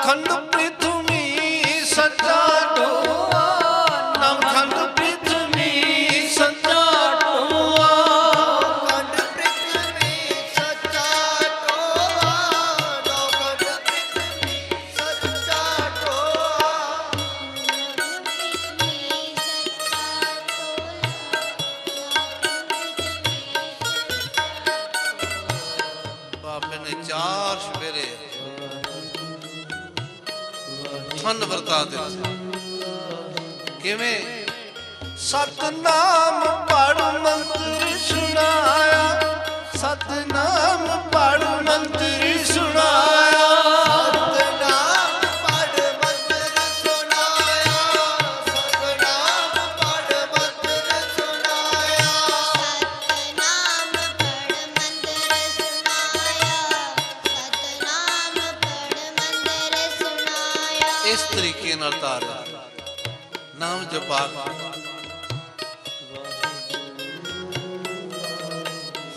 खंड पृथ्वी सच्चा ढोआ, नवखंड पृथ्वी सच्चा ढोआ, खंड पृथ्वी सच्चा ढोआ, नवखंड पृथ्वी सच्चा ढोआ। बाबे ने चार सवेरे थन वरता दिते। किवें? सतनाम पढ़ मंत्र सुनाया, सतनाम पढ़ मंत्र सुनाया, सतनाम पढ़ मंत्र सुनाया, सतनाम पढ़ मंत्र सुनाया, सतनाम पढ़ मंत्र सुनाया, सतनाम पढ़ मंत्र सुनाया। इस तरीके नाल तारा नाम जपा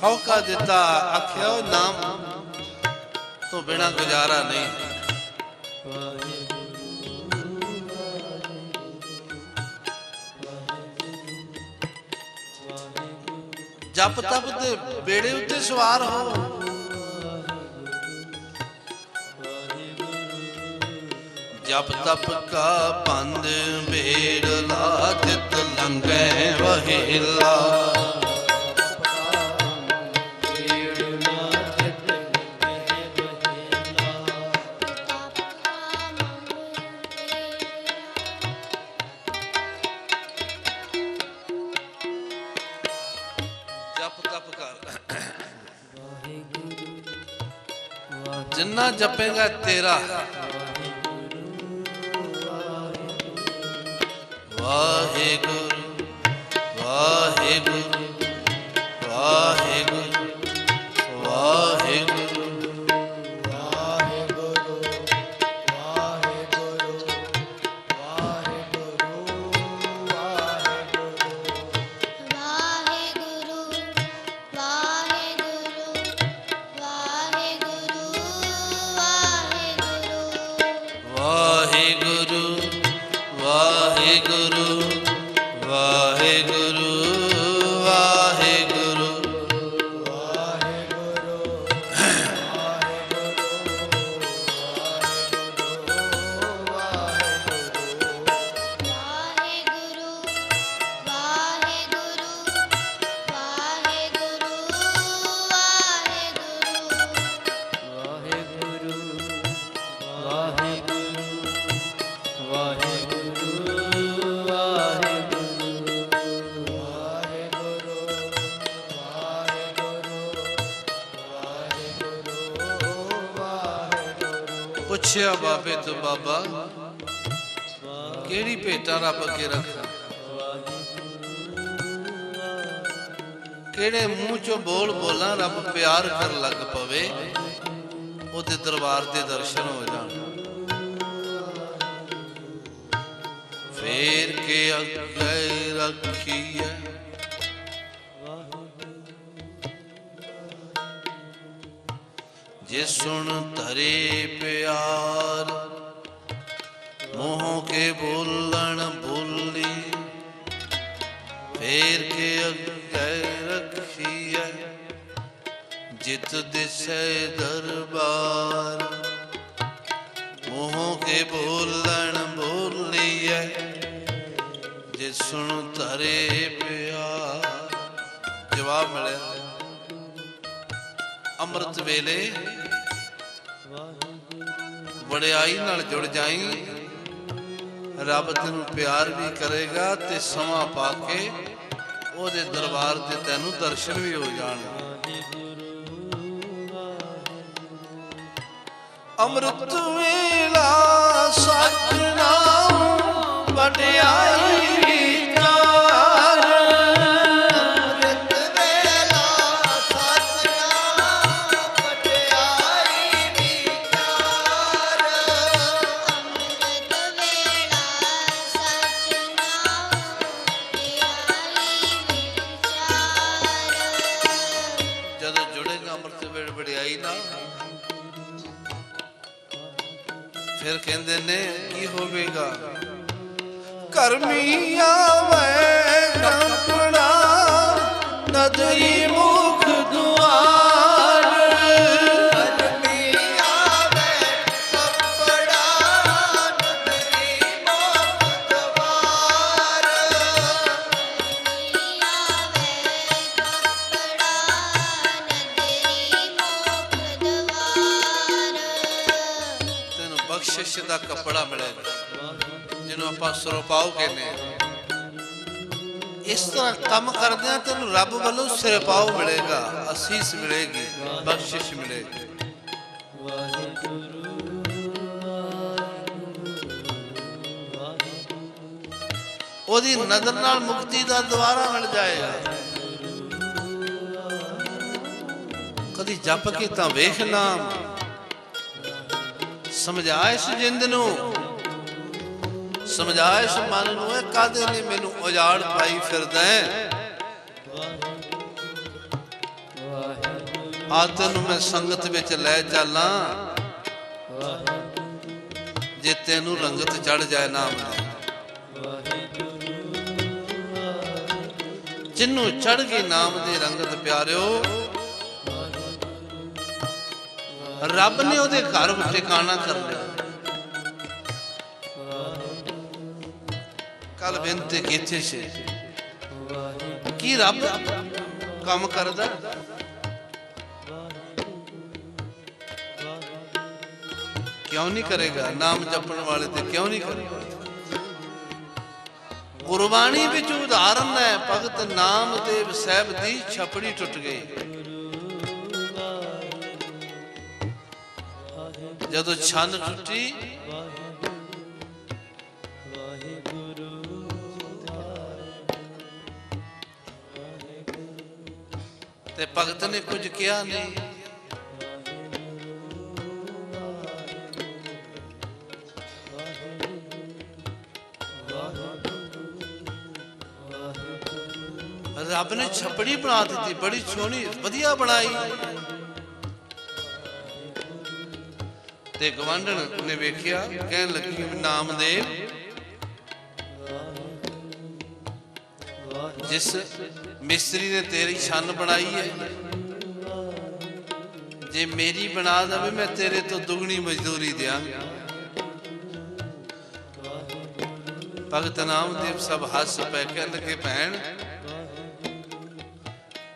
हौका दिता, आख्या नाम तो बिना गुजारा नहीं। जप तप दे बेड़े उत्ते सवार हो। जप तप का पंद बेड़ला, तित लंघे वहेला। जप तप कर, जिन्ना जपेगा तेरा। वाहेगुरु वाहेगुरु वाहेगुरु वाहेगुरु वाहेगुरु वाहेगुरु वाहेगुरु वाहेगुरु। वाहेगुरु वाहेगुरु वाहेगुरु वाहेगुरु। वाहेगुरु वाहेगुरु वाहेगुरु वाहेगुरु। वाहेगुरु वाहेगुरु वाहेगुरु पुछया बाबे तो बाबा केड़ी भेटा रब अगे रखा, केड़े मुंह चो बोल बोला रब प्यार कर लग पवे, ओदे दरबार दे दर्शन हो जाण। फेर के अगे रखिए जे सुन धरे प्यार, मोह के बोलन बोली। फेर के अगे रखिए जित दिशे दरबार, मोह के बोलन बोलिए जे सुन धरे प्यार। जवाब मिले अमृत वेले वड़ियाई नाल जुड़ जाई, रब तेनू प्यार भी करेगा ते समा पाके ओदे दरबार दे तैनू दर्शन भी हो जाणगे। अमृत वेला सतनाम वड़ियाई विचार, अमृत वेला सतनाम वड़ियाई विचार, अमृत वेला सचनाम वड़ियाई विचार। जदों जुड़ेगा अमृत वेल वड़ियाई ना, ਫਿਰ ਕਹਿੰਦੇ ਨੇ ਕੀ ਹੋਵੇਗਾ, ਕਰਮੀ ਆਵੇ ਕੱਪੜਾ ਨਦਰੀ ਮੁਖ ਦੁਆਰ, ਕਰਮੀ ਆਵੇ ਕੱਪੜਾ ਨਦਰੀ ਮੁਖ ਦੁਆਰ, ਤੈਨੂੰ ਬਖਸ਼ਿਸ਼ ਦਾ ਕੱਪੜਾ ਮਿਲੇਗਾ ਜਿਹਨੂੰ ਆਪਾਂ ਸਰਪਾਉ ਕਹਿੰਦੇ ਹਾਂ। ਇਸ ਤਰ੍ਹਾਂ ਕੰਮ ਕਰਦਿਆਂ ਤੈਨੂੰ ਰੱਬ ਵੱਲੋਂ ਸਿਰਪਾਉ ਮਿਲੇਗਾ, ਅਸੀਸ ਮਿਲੇਗੀ, ਬਖਸ਼ਿਸ਼ ਮਿਲੇਗੀ। ਉਹਦੀ ਨਜ਼ਰ ਨਾਲ ਮੁਕਤੀ ਦਾ ਦੁਆਰਾ ਮਿਲ ਜਾਏਗਾ। ਕਦੀ ਜਪ ਕੇ ਤਾਂ ਵੇਖ ਨਾਮ, ਸਮਝਾ ਇਸ ਜਿੰਦ ਨੂੰ, ਸਮਝਾ ਇਸ ਮਨ ਨੂੰ, ਇਹ ਕਾਦੇ ਨੇ ਮੈਨੂੰ ਉਜਾੜ ਪਾਈ ਫਿਰਦਾ ਹੈ। ਆ ਤੈਨੂੰ ਮੈਂ ਸੰਗਤ ਵਿੱਚ ਲੈ ਚੱਲਾਂ, ਜੇ ਤੈਨੂੰ ਰੰਗਤ ਚੜ ਜਾਏ ਨਾਮ ਦੀ। ਜਿੰਨੂੰ ਚੜ ਗਈ ਨਾਮ ਦੀ ਰੰਗਤ ਪਿਆਰਿਓ, ਰੱਬ ਨੇ ਉਹਦੇ ਘਰ ਟਿਕਾਣਾ ਕਰ ਲਿਆ। ਕੱਲ ਬੇਨਤੀ ਕੀਤੀ ਸੀ, ਕੀ ਰੱਬ ਕੰਮ ਕਰਦਾ? ਕਿਉਂ ਨਹੀਂ ਕਰੇਗਾ? ਨਾਮ ਜਪਣ ਵਾਲੇ ਤੇ ਕਿਉਂ ਨਹੀਂ ਕਰੇਗਾ? ਗੁਰਬਾਣੀ ਵਿੱਚ ਉਦਾਹਰਨ ਹੈ, ਭਗਤ ਨਾਮਦੇਵ ਸਾਹਿਬ ਦੀ ਛਪੜੀ ਟੁੱਟ ਗਈ। ਜਦੋਂ ਛੰਨ ਟੁੱਟੀ ਤੇ ਭਗਤ ਨੇ ਕੁਝ ਕਿਹਾ ਨਹੀਂ। ਰੱਬ ਨੇ ਛਪੜੀ ਬਣਾ ਦਿੱਤੀ, ਬੜੀ ਸੋਹਣੀ ਵਧੀਆ ਬਣਾਈ। ਤੇ ਗਵਾਂਢਣ ਨੇ ਵੇਖਿਆ, ਕਹਿਣ ਲੱਗੀ ਨਾਮਦੇਵ, ਜਿਸ ਮਿਸਤਰੀ ਨੇ ਤੇਰੀ ਛੰਨ ਬਣਾਈ ਹੈ, ਜੇ ਮੇਰੀ ਬਣਾ ਦੇਵੇ ਮੈਂ ਤੇਰੇ ਤੋਂ ਦੁਗਣੀ ਮਜ਼ਦੂਰੀ ਦਿਆਂਗਾ। ਭਗਤ ਨਾਮਦੇਵ ਸਭ ਹੱਸ ਪੈ, ਕਹਿਣ ਲੱਗੇ ਭੈਣ,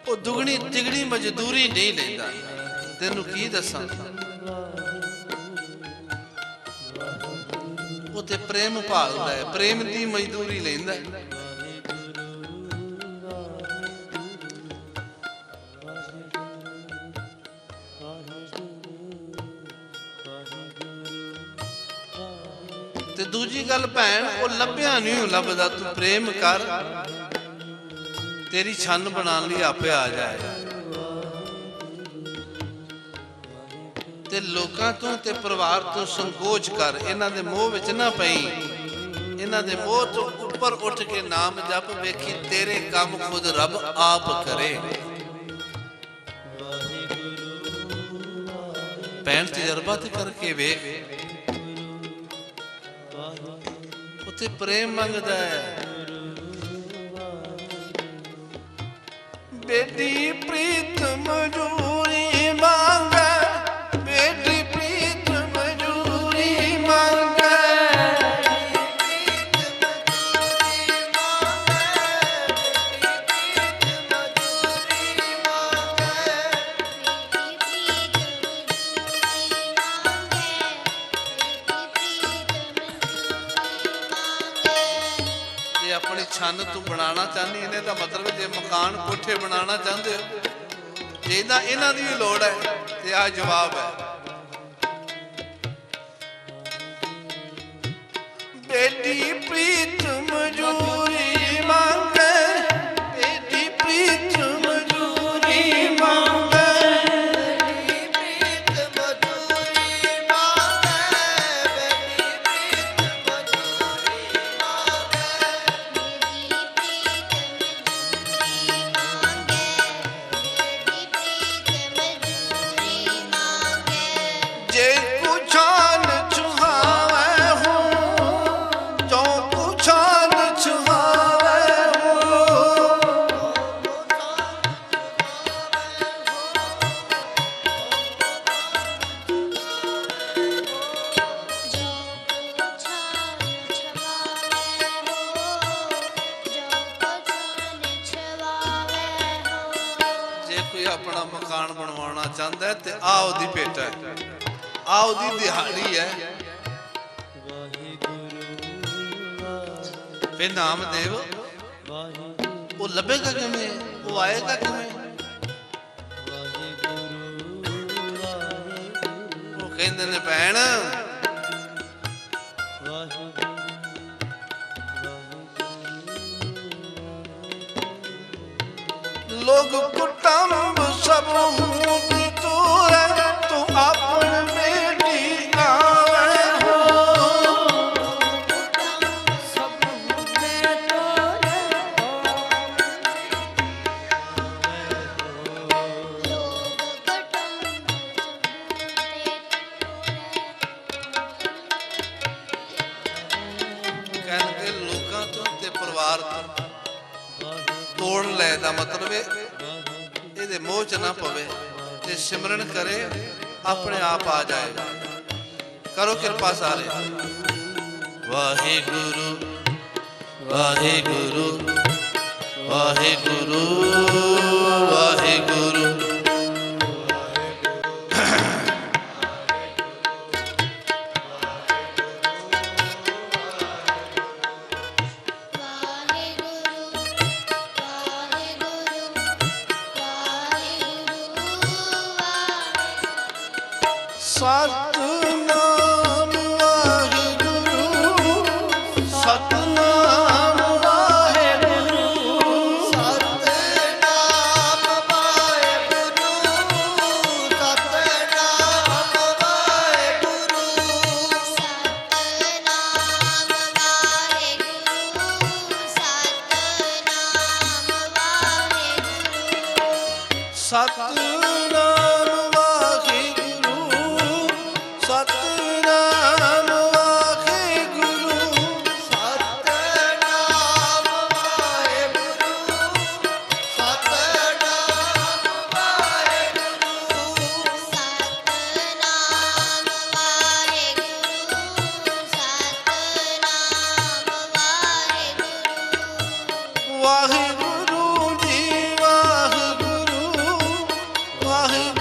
ਉਹ ਦੁਗਣੀ ਤਿਗੜੀ ਮਜ਼ਦੂਰੀ ਨਹੀਂ ਲੈਂਦਾ, ਤੈਨੂੰ ਕੀ ਦੱਸਾਂ। ਉਹ ਤੇ ਪ੍ਰੇਮ ਭਾਲਦਾ ਹੈ, ਪ੍ਰੇਮ ਦੀ ਮਜ਼ਦੂਰੀ ਲੈਂਦਾ। ਤੇ ਦੂਜੀ ਗੱਲ ਭੈਣ, ਉਹ ਲੱਭਿਆ ਨਹੀਂ ਲੱਭਦਾ, ਤੂੰ ਪ੍ਰੇਮ ਕਰ, ਤੇਰੀ ਛੰਨ ਬਣਾਉਣ ਲਈ ਆਪੇ ਆ ਜਾਏ। ਤੇ ਲੋਕਾਂ ਤੋਂ ਤੇ ਪਰਿਵਾਰ ਤੋਂ ਸੰਕੋਚ ਕਰ, ਇਹਨਾਂ ਦੇ ਮੋਹ ਵਿੱਚ ਨਾ ਪਈ। ਇਹਨਾਂ ਦੇ ਮੋਹ ਤੋਂ ਉੱਪਰ ਉੱਠ ਕੇ ਨਾਮ ਜਪ, ਵੇਖੀ ਤੇਰੇ ਕੰਮ ਖੁਦ ਰੱਬ ਆਪ ਕਰੇ। ਭੈਣ ਤਜਰਬਾ ਤੇ ਕਰਕੇ ਵੇਖ, ਉੱਥੇ ਪ੍ਰੇਮ ਮੰਗਦਾ ਹੈ। ਬੇਟੀ ਪ੍ਰੀਤ ਮਜੂਰੀ ਮੰਗੇ, ਬੇਟੀ ਪ੍ਰੀਤ ਮਜੂਰੀ ਮੰਗੇ, ਜੇ ਆਪਣੀ ਛੰਨ ਤੂੰ ਬਣਾਉਣਾ ਚਾਹਨੀ, ਇਹਨੇ ਦਾ ਮਤਲਬ ਜੇ ਮਕਾਨ ਕੋਠੇ ਬਣਾਉਣਾ ਚਾਹੁੰਦੇ ਹੋ, ਜੇ ਇਹਨਾਂ ਦੀ ਵੀ ਲੋੜ ਹੈ, ਤੇ ਆ ਜਵਾਬ ਹੈ। ਬੇਟੀ ਪ੍ਰੀਤ ਮਜੂਰੀ ਮੰਗੇ, ਬੇਟੀ ਪ੍ਰੀਤ ਮਜੂਰੀ ਮੰਗੇ, ਜੇ ਕੁਛਾਨ ਚੁਹਾ ਕੋਈ ਆਪਣਾ ਮਕਾਨ ਬਣਵਾਉਣਾ ਚਾਹੁੰਦਾ ਹੈ ਤੇ ਆ ਉਹਦੀ ਭੇਟ ਹੈ, ਆ ਉਹਦੀ ਦਿਹਾੜੀ ਹੈ। ਫਿਰ ਨਾਮਦੇਵ ਉਹ ਲੱਭੇਗਾ ਕਿਵੇਂ, ਉਹ ਆਏਗਾ ਕਿਵੇਂ? ਉਹ ਕਹਿੰਦੇ ਨੇ ਭੈਣ ਲੋਗ ਕੁਟੰਬ ਸਭ ਹੂੰ ਕੀ ਤੋਰੇ ਤੂੰ ਆਪਣ ਬੇਟੀ ਆਵੇ ਹੋ। ਕਹਿੰਦੇ ਲੋਕਾਂ ਤੋਂ ਤੇ ਪਰਿਵਾਰ ਤੋਂ ਤੋੜ ਲੈ ਦਾ ਮਤਲਬ ਹੈ ਇਹਦੇ ਮੋਹ ਚ ਨਾ ਪਵੇ ਤੇ ਸਿਮਰਨ ਕਰੇ ਆਪਣੇ ਆਪ ਆ ਜਾਏਗਾ। ਕਰੋ ਕਿਰਪਾ ਸਾਰੇ। ਵਾਹਿਗੁਰੂ ਵਾਹਿਗੁਰੂ ਵਾਹਿਗੁਰੂ ਵਾਹਿਗੁਰੂ ਸਤਿਨਾਮ ਵਾਹਿਗੁਰੂ ਸਤਿਨਾਮ ਵਾਹਿਗੁਰੂ ਸਤਿਨਾਮ ਵਾਹਿਗੁਰੂ ਸਤਿਨਾਮ ਵਾਹਿਗੁਰੂ ਸਤਨਾਮ ਵਾਹਿਗੁਰੂ ਸਤਨਾਮ ਵਾਹਿਗੁਰੂ ਸਤਿਨਾਮ ਵਾਹਿਗੁਰੂ ਸਤਿਨਾਮ ਵਾਹਿਗੁਰੂ ਸਤਿਨਾਮ ਵਾਹਿਗੁਰੂ ਸਤਿਨਾਮ ਵਾਹਿਗੁਰੂ ਸਤਨਾਮ ਵਾਹਿਗੁਰੂ ਸਤਨਾਮ ਵਾਹਿਗੁਰੂ ਵਾਹਿਗੁਰੂ ਜੀ ਵਾਹਿਗੁਰੂ ਵਾਹਿਗੁਰੂ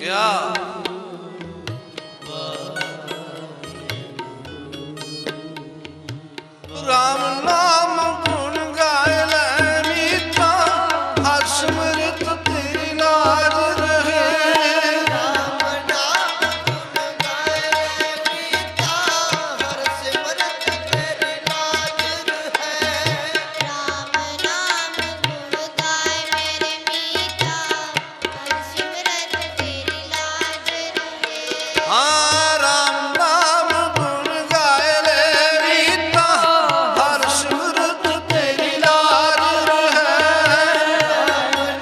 ਕਿਆ ਰਾਮ ਨਾਮ ਗੁਣ ਗਾਏ ਲੈ ਮੀਠਾ ਹਰ ਸਿਮਰਤ ਤੇਰੀ ਲਾਜ ਰਹੇ ਰਾਮ ਨਾਮ ਗੁਣ ਗਾਏ ਮੀਠਾ ਹਰ ਸਿਮਰਤ ਤੇਰੀ ਲਾਜ ਰਹੇ ਰਾਮ ਨਾਮ ਗੁਣ ਗਾਏ ਮੇਰੇ ਮੀਠਾ ਹਰ ਸਿਮਰਤ ਤੇਰੀ ਲਾਜ ਰਹੇ ਹਾਂ ਰਾਮ ਨਾਮ ਗੁਣ ਗਾਏ ਲੈ ਮੀਠਾ ਹਰ ਸਿਮਰਤ ਤੇਰੀ ਲਾਜ ਰਹੇ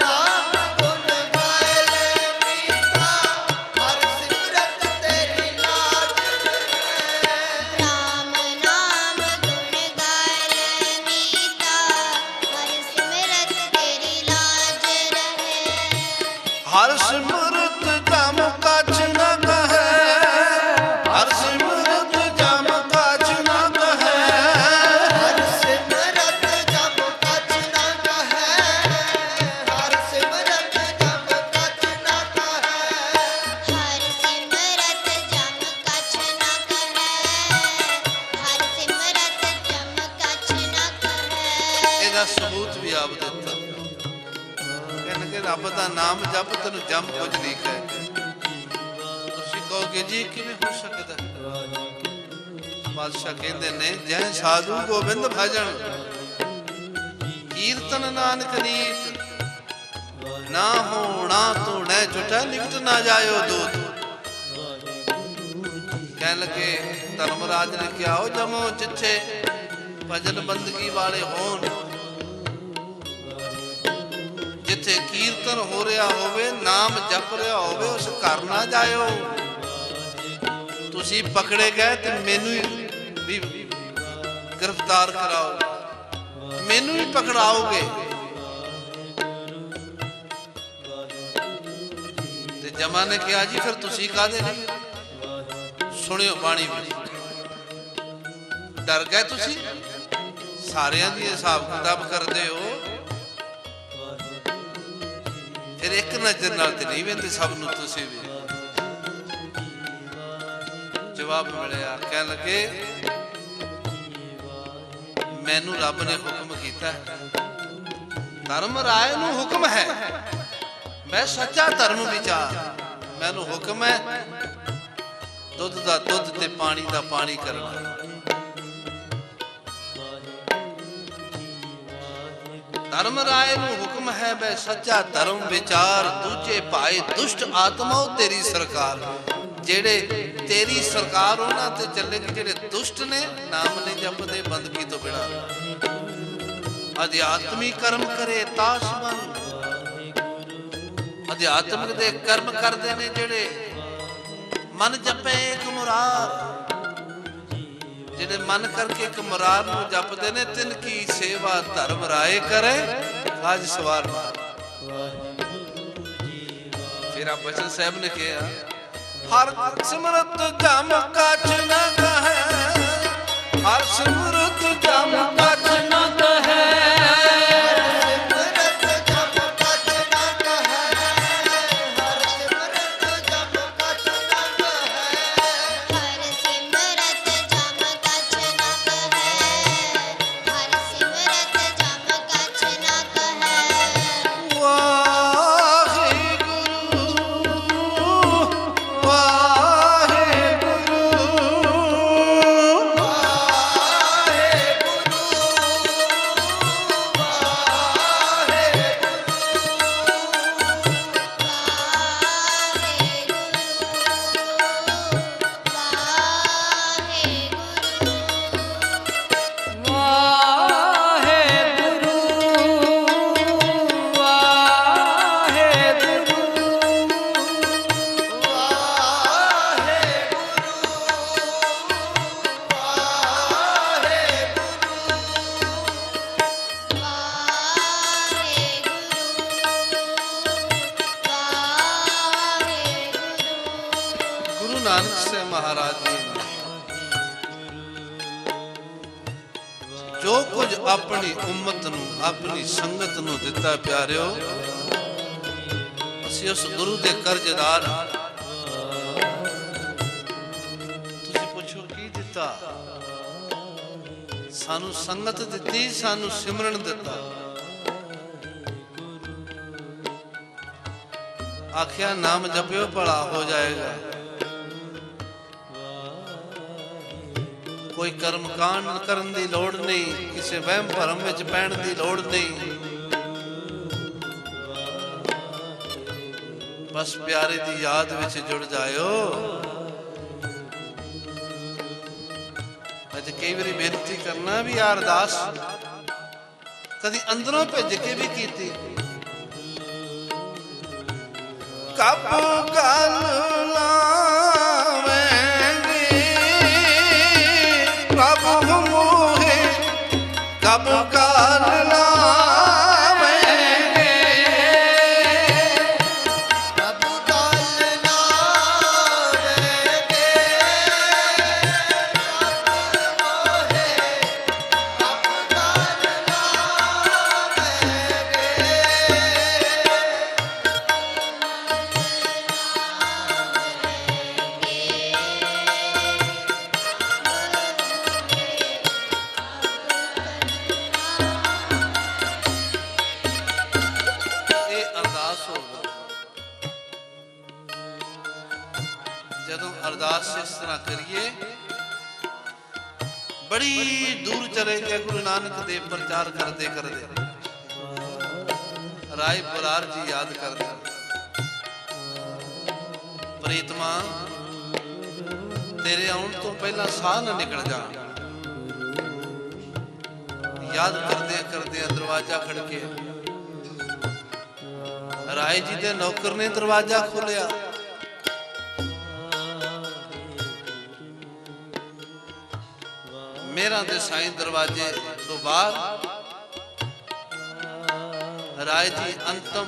ਨਾਮ ਗੁਣ ਗਾਏ ਲੈ ਮੀਠਾ ਹਰ ਸਿਮਰਤ ਤੇਰੀ ਲਾਜ ਰਹੇ ਰਾਮ ਨਾਮ ਗੁਣ ਗਾਏ ਲੈ ਮੀਠਾ ਹਰ ਸਿਮਰਤ ਤੇਰੀ ਲਾਜ ਰਹੇ ਹਰ ਸਿਮਰਤ ਜਮ ਕਛ ਨ ਕਹੈ ਹਰ ਸਿਮਰਤ ਜਮ ਕਛ ਨ ਕਹੈ ਹਰ ਸਿਮਰਤ ਜਪ ਕਛ ਨਾ ਕਹੈ ਹਰ ਸਿਮਰਤ ਜਪ ਕਛ ਨਾ ਕਹੈ ਹਰ ਸਿਮਰਤ ਜਮ ਕਛ ਨ ਕਹੈ ਹਰ ਸਿਮਰਤ ਜਮ ਕਛ ਨ ਕਹੈ ਇਹਦਾ ਸਬੂਤ ਵੀ ਆਪ ਦਿੱਤਾ ਕਹਿੰਦੇ ਰੱਬ ਦਾ ਨਾਮ ਜਪ ਤੈਨੂੰ ਜਮ ਕੁਝ ਨਹੀਂ ਕਹੇ ਤੁਸੀਂ ਕਹੋਗੇ ਜੀ ਕਿਵੇਂ ਹੋ ਸਕਦਾ ਬਾਦਸ਼ਾਹ ਕਹਿੰਦੇ ਨੇ ਜੈ ਸਾਧੂ ਗੋਬਿੰਦ ਭਜਨ ਕੀਰਤਨ ਨਾਨਕ ਨੀਤ ਨਾ ਹੋਣਾ ਤੋੜੈ ਝੁਟਾ ਲਿਖਤ ਨਾ ਜਾਇਓ ਦੂਤ ਕਹਿਣ ਲੱਗੇ ਧਰਮਰਾਜ ਨੇ ਕਿਹਾ ਉਹ ਜਮੋ ਜਿੱਥੇ ਭਜਨ ਬੰਦਗੀ ਵਾਲੇ ਹੋਣ ਜਿੱਥੇ ਕੀਰਤਨ ਹੋ ਰਿਹਾ ਹੋਵੇ ਨਾਮ ਜਪ ਰਿਹਾ ਹੋਵੇ ਉਸ ਘਰ ਨਾ ਜਾਇਓ ਤੁਸੀਂ ਪਕੜੇ ਗਏ ਤੇ ਮੈਨੂੰ ਵੀ ਗ੍ਰਿਫਤਾਰ ਕਰਾਓ ਮੈਨੂੰ ਵੀ ਪਕੜਾਓਗੇ ਤੇ ਜਮਾ ਨੇ ਕਿਹਾ ਜੀ ਫਿਰ ਤੁਸੀਂ ਕਾਹਦੇ ਨੇ ਸੁਣਿਓ ਬਾਣੀ ਵਿੱਚ ਡਰ ਗਏ ਤੁਸੀਂ ਸਾਰਿਆਂ ਦੀ ਹਿਸਾਬ ਕਿਤਾਬ ਕਰਦੇ ਹੋ ਫਿਰ ਇੱਕ ਨਜ਼ਰ ਨਾਲ ਤੇ ਨਹੀਂ ਵੇਂਦੇ ਸਭ ਨੂੰ ਤੁਸੀਂ ਵੀ ਜਵਾਬ ਮਿਲਿਆ ਕਹਿਣ ਲੱਗੇ ਮੈਨੂੰ ਰੱਬ ਨੇ ਹੁਕਮ ਕੀਤਾ ਧਰਮ ਰਾਏ ਨੂੰ ਹੁਕਮ ਹੈ ਮੈਂ ਸੱਚਾ ਧਰਮ ਵਿਚਾਰ ਮੈਨੂੰ ਹੁਕਮ ਹੈ ਦੁੱਧ ਦਾ ਦੁੱਧ ਤੇ ਪਾਣੀ ਦਾ ਪਾਣੀ ਕਰਨਾ ਧਰਮ ਰਾਏ ਨੂੰ ਹੁਕਮ ਹੈ ਮੈਂ ਸੱਚਾ ਧਰਮ ਵਿਚਾਰ ਦੂਜੇ ਭਾਈ ਦੁਸ਼ਟ ਆਤਮਾਓ ਤੇਰੀ ਸਰਕਾਰ ਜਿਹੜੇ ਤੇਰੀ ਸਰਕਾਰ ਉਹਨਾਂ ਤੇ ਚੱਲੇਗੀ ਜਿਹੜੇ ਦੁਸ਼ਟ ਨੇ ਨਾਮ ਨਹੀਂ ਜਪਦੇ ਬੰਦਗੀ ਤੋਂ ਬਿਨਾਂ ਅਧਿਆਤਮੀ ਕਰਮ ਕਰੇ ਤਾਸ਼ਬਨ ਅਧਿਆਤਮਿਕ ਦੇ ਕਰਮ ਕਰਦੇ ਨੇ ਜਿਹੜੇ ਮਨ ਜਪੇ ਇੱਕ ਮੁਰਾਰ ਜਿਹੜੇ ਮਨ ਕਰਕੇ ਇੱਕ ਮੁਰਾਰ ਨੂੰ ਜਪਦੇ ਨੇ ਤਿਨ ਕੀ ਸੇਵਾ ਧਰਮ ਰਾਏ ਕਰੇ ਅੱਜ ਸਵਾਰ ਫਿਰ ਆ ਬਚਨ ਸਾਹਿਬ ਨੇ ਕਿਹਾ ਹਰ ਸਿਮਰਤ ਜਮ ਕਛ ਨ ਕਹੈ ਹਰ ਸਿਮਰਤ ਜਮ ਕਛ ਨ ਕਹੈ ਸਿਮਰਤ ਜਪ ਕਛ ਨਾ ਕਹੈ ਹਰ ਸਿਮਰਤ ਜਪ ਕਛ ਨਾ ਕਹੈ ਹਰ ਸਿਮਰਤ ਜਮ ਕਛ ਨ ਕਹੈ ਹਰ ਸਿਮਰਤ ਜਮ ਕਛ ਨ ਕਹੈ ਗੁਰੂ ਨਾਨਕ ਸਾਹਿਬ ਮਹਾਰਾਜ ਜੀ ਨੇ ਜੋ ਕੁਝ ਆਪਣੀ ਉਮਤ ਨੂੰ ਆਪਣੀ ਸੰਗਤ ਨੂੰ ਦਿੱਤਾ ਪਿਆਰਿਓ ਅਸੀਂ ਉਸ ਗੁਰੂ ਦੇ ਕਰਜ਼ਦਾਰ ਹਾਂ। ਤੁਸੀਂ ਪੁੱਛੋ ਕੀ ਦਿੱਤਾ? ਸਾਨੂੰ ਸੰਗਤ ਦਿੱਤੀ, ਸਾਨੂੰ ਸਿਮਰਨ ਦਿੱਤਾ। ਆਖਿਆ ਨਾਮ ਜਪਿਓ ਭਲਾ ਹੋ ਜਾਏਗਾ। ਕੋਈ ਕਰਮ ਕਾਂਡ ਕਰਨ ਦੀ ਲੋੜ ਨਹੀਂ, ਕਿਸੇ ਵਹਿਮ ਭਰਮ ਵਿੱਚ ਪੈਣ ਦੀ ਲੋੜ ਨਹੀਂ। ਬਸ ਪਿਆਰੇ ਦੀ ਯਾਦ ਵਿੱਚ ਜੁੜ ਜਾਇਓ। ਅੱਜ ਕਈ ਵਾਰੀ ਬੇਨਤੀ ਕਰਨਾ ਵੀ ਆ ਅਰਦਾਸ ਕਦੀ ਅੰਦਰੋਂ ਭਿੱਜ ਕੇ ਵੀ ਕੀਤੀ। ਕਬ ਗਲ ਲਾਵੇਂਗੇ ਪ੍ਰਭ ਮੋਹੇ, ਕਬ ਗਲ ਲਾਵੇਂਗੇ ਪ੍ਰਭ ਗਲ ਲਾਵੇਂਗੇ, ਪ੍ਰਭ ਮੋਹੇ ਪ੍ਰਭ ਗਲ ਇਹ ਅਰਦਾਸ ਹੋਗਾ। ਜਦੋਂ ਅਰਦਾਸ ਇਸ ਤਰ੍ਹਾਂ ਕਰੀਏ, ਬੜੀ ਦੂਰ ਚਲੇ ਗਏ ਗੁਰੂ ਨਾਨਕ ਦੇਵ ਪ੍ਰਚਾਰ ਕਰਦੇ ਕਰਦੇ ਰਾਏ ਬੁਲਾਰ ਜੀ ਯਾਦ ਕਰਦੇ, ਪ੍ਰੀਤਮਾ ਤੇਰੇ ਆਉਣ ਤੋਂ ਪਹਿਲਾਂ ਸਾਹ ਨਾ ਨਿਕਲ ਜਾ। ਯਾਦ ਕਰਦੇ ਕਰਦੇ ਦਰਵਾਜ਼ਾ ਖੜਕਿਆ। ਰਾਏ ਜੀ ਦੇ ਨੌਕਰ ਨੇ ਦਰਵਾਜ਼ਾ ਖੋਲਿਆ। ਮੇਰਾ ਦੇ ਸਾਈਂ ਦਰਵਾਜ਼ੇ ਤੋਂ ਬਾਹਰ ਰਾਏ ਜੀ ਅੰਤਮ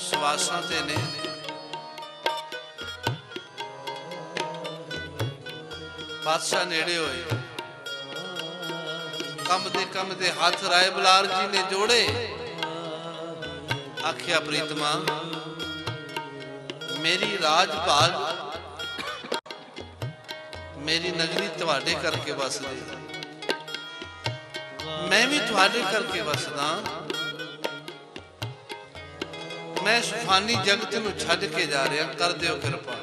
ਸਵਾਸਾਂ ਤੇ ਨੇ। ਬਾਦਸ਼ਾਹ ਨੇੜੇ ਹੋਏ। ਕੰਮ ਦੇ ਹੱਥ ਰਾਏ ਬੁਲਾਰ ਜੀ ਨੇ ਜੋੜੇ। ਆਖਿਆ ਪ੍ਰੀਤਮਾ ਮੇਰੀ ਰਾਜ ਭਾਗ, ਮੇਰੀ ਨਗਰੀ ਤੁਹਾਡੇ ਕਰਕੇ ਵਸਦੀ, ਮੈਂ ਵੀ ਤੁਹਾਡੇ ਕਰਕੇ ਵਸਦਾ। ਮੈਂ ਸੁਖਾਨੀ ਜਗਤ ਨੂੰ ਛੱਡ ਕੇ ਜਾ ਰਿਹਾ, ਕਰ ਦਿਓ ਕਿਰਪਾ।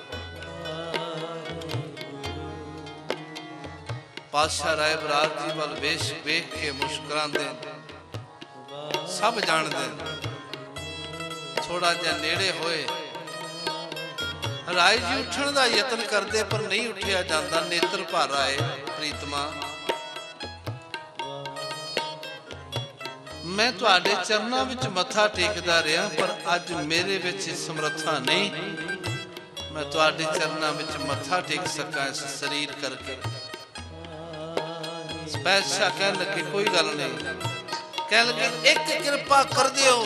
ਪਾਤਸ਼ਾਹ ਰਾਏ ਬਰਾਰ ਜੀ ਵੱਲ ਵੇਖ ਕੇ ਮੁਸਕਰਾਉਂਦੇ, ਸਭ ਜਾਣਦੇ। ਥੋੜਾ ਜਿਹਾ ਨੇੜੇ ਹੋਏ, ਰਾਏ ਜੀ ਉੱਠਣ ਦਾ ਯਤਨ ਕਰਦੇ ਪਰ ਨਹੀਂ ਉੱਠਿਆ ਜਾਂਦਾ। ਨੇਤਰ ਭਰ ਆਏ। ਪ੍ਰੀਤਮਾ ਮੈਂ ਤੁਹਾਡੇ ਚਰਨਾਂ ਵਿੱਚ ਮੱਥਾ ਟੇਕਦਾ ਰਿਹਾ, ਪਰ ਅੱਜ ਮੇਰੇ ਵਿੱਚ ਸਮਰੱਥਾ ਨਹੀਂ ਮੈਂ ਤੁਹਾਡੇ ਚਰਨਾਂ ਵਿੱਚ ਮੱਥਾ ਟੇਕ ਸਕਾਂ ਇਸ ਸਰੀਰ ਕਰਕੇ। ਸਪੈਸ਼ਾ ਕਹਿਣ ਲੱਗੇ ਕੋਈ ਗੱਲ ਨਹੀਂ। ਕਹਿਣ ਲੱਗੇ ਇੱਕ ਕਿਰਪਾ ਕਰ ਦਿਓ,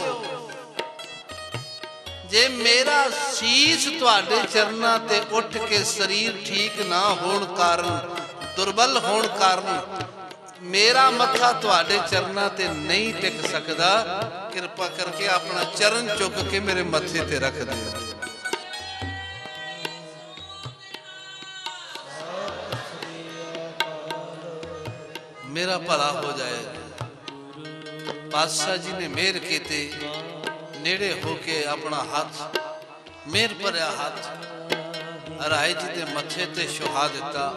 ਜੇ ਮੇਰਾ ਸੀਸ ਤੁਹਾਡੇ ਚਰਨਾਂ ਤੇ ਉੱਠ ਕੇ ਸਰੀਰ ਠੀਕ ਨਾ ਹੋਣ ਕਾਰਨ, ਦੁਰਬਲ ਹੋਣ ਕਾਰਨ ਮੇਰਾ ਮੱਥਾ ਤੁਹਾਡੇ ਚਰਨਾਂ ਤੇ ਨਹੀਂ ਟਿਕ ਸਕਦਾ, ਕਿਰਪਾ ਕਰਕੇ ਆਪਣਾ ਚਰਨ ਚੁੱਕ ਕੇ ਮੇਰੇ ਮੱਥੇ ਤੇ ਰੱਖ ਦਿਓ। ਮੇਰਾ ਭਲਾ ਹੋ ਜਾਏ। ਪਾਤਸ਼ਾਹ ਜੀ ਨੇ ਮਿਹਰ ਕੀਤੀ, ਨੇੜੇ ਹੋ ਕੇ ਆਪਣਾ ਹੱਥ, ਮਿਹਰ ਭਰਿਆ ਹੱਥ ਰਾਏ ਜੀ ਦੇ ਮੱਥੇ ਤੇ ਛੁਹਾ ਦਿੱਤਾ।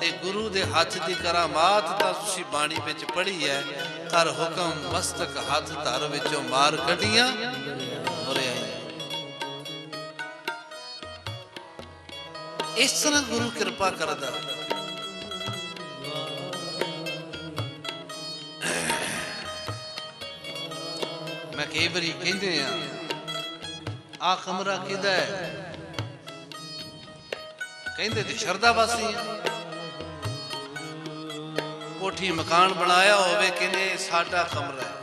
ਤੇ ਗੁਰੂ ਦੇ ਹੱਥ ਦੀ ਕਰਾਮਾਤ ਤਾਂ ਤੁਸੀਂ ਬਾਣੀ ਵਿੱਚ ਪੜ੍ਹੀ ਹੈ। ਕਰ ਹੁਕਮ ਮਸਤਕ ਹੱਥ ਧਰ ਵਿੱਚੋਂ ਮਾਰ ਕੱਢੀਆਂ ਮੁਰੇ ਆਈਆਂ। ਇਸ ਤਰ੍ਹਾਂ ਗੁਰੂ ਕਿਰਪਾ ਕਰਦਾ। ਮੈਂ ਕਈ ਵਾਰੀ ਕਹਿੰਦੇ ਆ ਕਮਰਾ ਕਿਹਦਾ ਹੈ? ਕਹਿੰਦੇ ਤੇ ਸ਼ਰਧਾ ਵਾਸੀ ਕੋਠੀ ਮਕਾਨ ਬਣਾਇਆ ਹੋਵੇ, ਕਹਿੰਦੇ ਸਾਡਾ ਕਮਰਾ ਹੈ,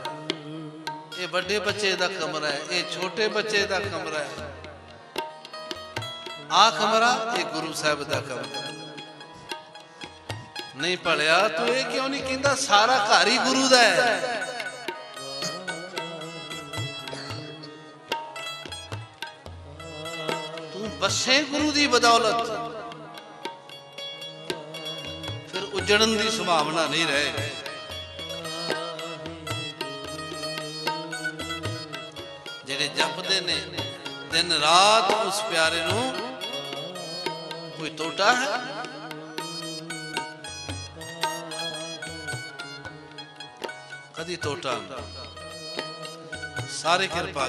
ਇਹ ਵੱਡੇ ਬੱਚੇ ਦਾ ਕਮਰਾ ਹੈ, ਇਹ ਛੋਟੇ ਬੱਚੇ ਦਾ ਕਮਰਾ ਹੈ। ਆ ਕਮਰਾ ਇਹ ਗੁਰੂ ਸਾਹਿਬ ਦਾ ਕਮਰਾ ਨਹੀਂ। ਭਲਿਆ ਤੂੰ ਇਹ ਕਿਉਂ ਨਹੀਂ ਕਹਿੰਦਾ ਸਾਰਾ ਘਰ ਹੀ ਗੁਰੂ ਦਾ ਹੈ? वसे गुरु की बदौलत फिर उजड़न की संभावना नहीं रहेगी। जेड़े जपदे ने दिन रात उस प्यारे नू कोई टोटा है? कदी टोटा नहीं। सारे कृपा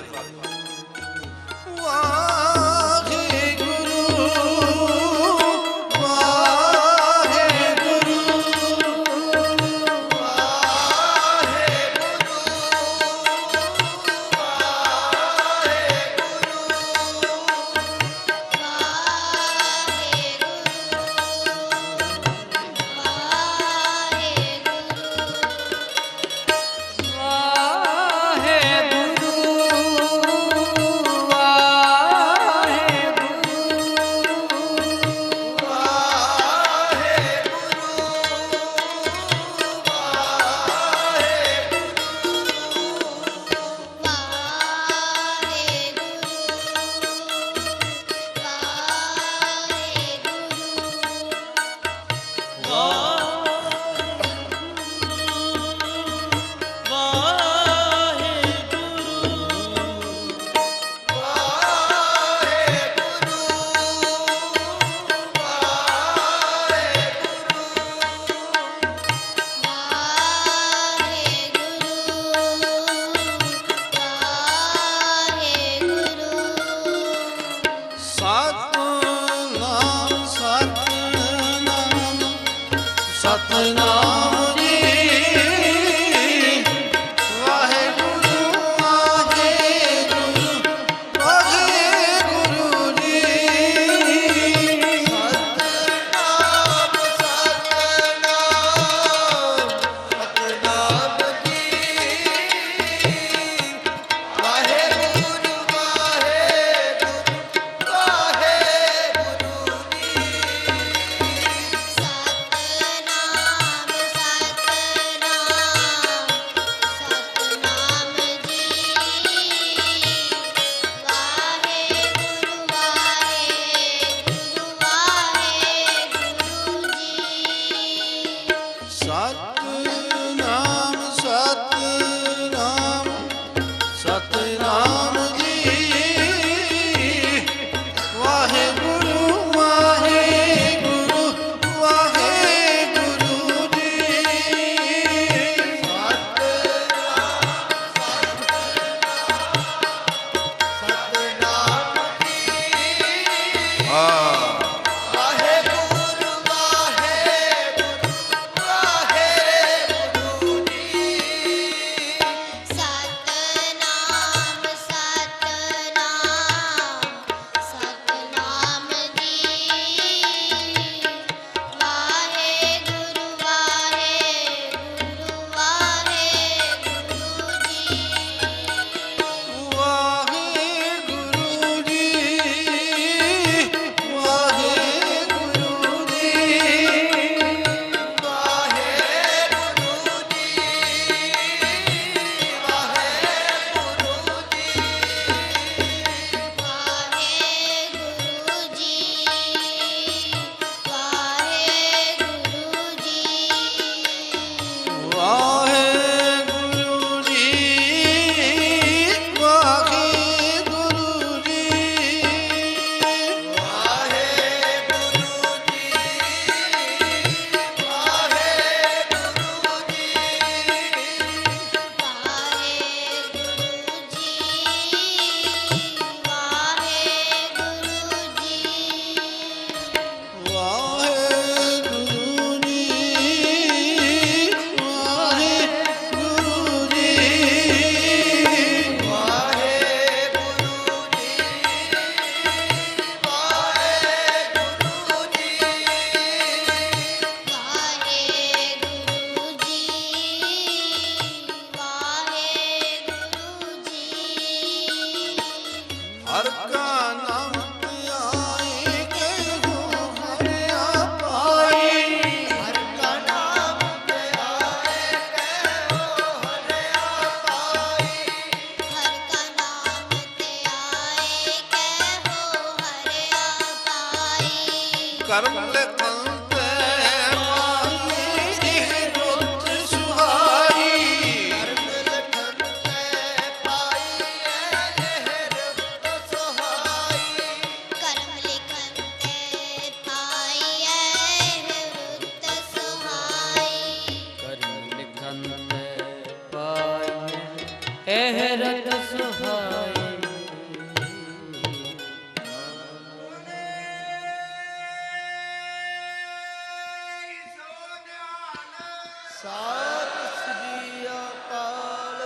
ਕਰਮ ਲਿਖਨ ਤੇ ਪਾਈ ਇਹ ਰੁੱਤ ਸੁਹਾਈ ਕਰਮ ਲਖਨ ਤੇ ਪਾਈ ਇਹ ਰੁੱਤ ਸੁਹਾਈ ਕਰਮ ਲਿਖਨ ਤੇ ਪਾਈਐ ਰੁੱਤ ਸੁਹਾਈ ਕਰਮ ਲਿਖਨ ਤੇ ਪਾਈ ਇਹ ਰਤ ਸੁਹਾਈ ਸਤਿ ਸ੍ਰੀ ਅਕਾਲ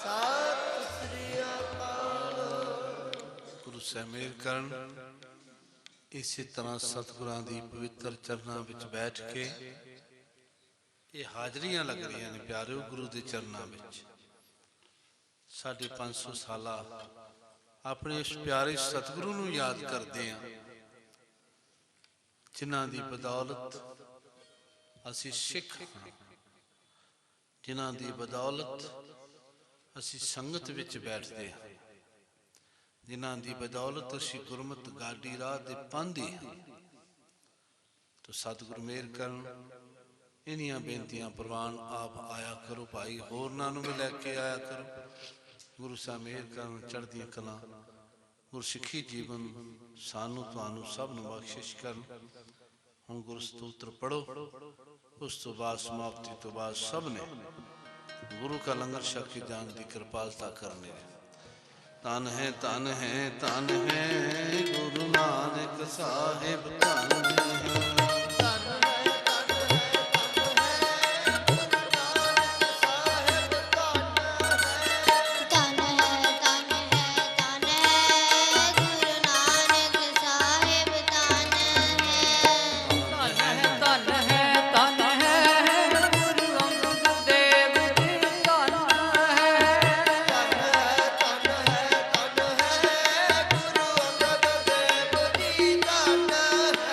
ਸਤਿ ਸ੍ਰੀ ਅਕਾਲ ਗੁਰੂ ਸਾਹਿਬ ਮੇਹਰ ਕਰਨ। ਇਸੇ ਤਰ੍ਹਾਂ ਸਤਿਗੁਰਾਂ ਦੀ ਪਵਿੱਤਰ ਚਰਨਾਂ ਵਿੱਚ ਬੈਠ ਕੇ ਇਹ ਹਾਜ਼ਰੀਆਂ ਲੱਗ ਰਹੀਆਂ ਨੇ ਪਿਆਰਿਓ ਗੁਰੂ ਦੇ ਚਰਨਾਂ ਵਿੱਚ। ਸਾਡੇ 500 ਸਾਲਾ ਆਪਣੇ ਇਸ ਪਿਆਰੇ ਸਤਿਗੁਰੂ ਨੂੰ ਯਾਦ ਕਰਦੇ ਆਂ, ਜਿਨ੍ਹਾਂ ਦੀ ਬਦੌਲਤ ਅਸੀਂ ਸਿੱਖ ਹਾਂ, ਜਿਨ੍ਹਾਂ ਦੀ ਬਦੌਲਤ ਅਸੀਂ ਸੰਗਤ ਵਿੱਚ ਬੈਠਦੇ ਹਾਂ, ਜਿਨ੍ਹਾਂ ਦੀ ਬਦੌਲਤ ਅਸੀਂ ਗੁਰਮਤਿ ਗਾਡੀ ਰਾਹ ਦੇ ਪਾਂਦੇ ਹਾਂ। ਤੋ ਸਤਿਗੁਰੂ ਮੇਹਰ ਕਰਨ। ਇਨੀਆਂ ਬੇਨਤੀਆਂ ਪ੍ਰਵਾਨ ਆਪ ਆਇਆ ਕਰੋ ਭਾਈ, ਹੋਰਨਾਂ ਨੂੰ ਵੀ ਲੈ ਕੇ ਆਇਆ ਕਰੋ। ਗੁਰੂ ਸਾਹਿਬ ਮੇਹਰ ਕਰਨ, ਚੜ੍ਹਦੀਆਂ ਕਲਾਂ, ਗੁਰਸਿੱਖੀ ਜੀਵਨ ਸਾਨੂੰ ਤੁਹਾਨੂੰ ਸਭ ਨੂੰ ਬਖਸ਼ਿਸ਼ ਕਰਨ। ਹੁਣ ਗੁਰੂ ਸਤੋਤਰ ਪੜੋ, ਉਸ ਤੋਂ ਬਾਅਦ ਸਮਾਪਤੀ ਤੋਂ ਬਾਅਦ ਸਭ ਨੇ ਗੁਰੂ का लंगर छक के जान की कृपालता करने। धन है धन है धन है गुरु नानक साहिब धन है। ਤਨ ਹੈ ਤਨ ਹੈ ਤਨ ਹੈ ਗੁਰੂ ਨਾਨਕ ਸਾਹਿਬ ਤਨ ਹੈ ਧਨ ਹੈ ਧਨ ਹੈ ਗੁਰੂ ਅੰਗਦ ਦੇਵ ਜੀ ਧਨ ਹੈ ਗੁਰੂ ਅੰਗਦ ਦੇਵ ਜੀ ਧਨ ਹੈ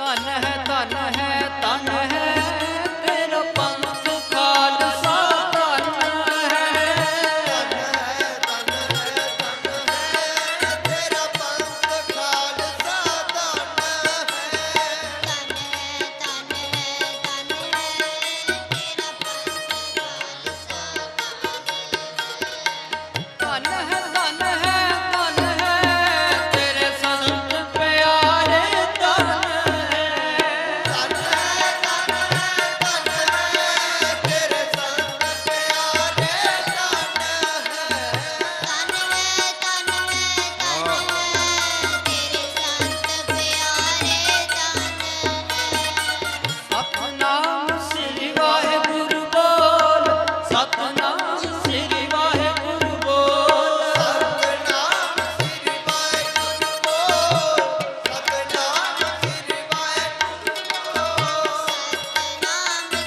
ਧਨ ਹੈ ਤੇਰਾ ਪੰਥ ਖਾਲਸਾ ਧਨ ਹੈ ਤੇਰਾ ਪੰਥ ਖਾਲਸਾ ਧਨ ਧਨ ਹੈ ਤੇਰੇ ਸੰਤ ਪਿਆਰੇ ਧਨ ਹੈ ਤੇਰੇ ਸੰਤ ਪਿਆਰੇ ਸਤਨਾਮ ਸ੍ਰੀ ਵਾਹਿਗੁਰੂ ਬੋਲ ਸਤਨਾਮ ਸ੍ਰੀ ਵਾਹਿਗੁਰੂ ਬੋਲ ਸਤਨਾਮ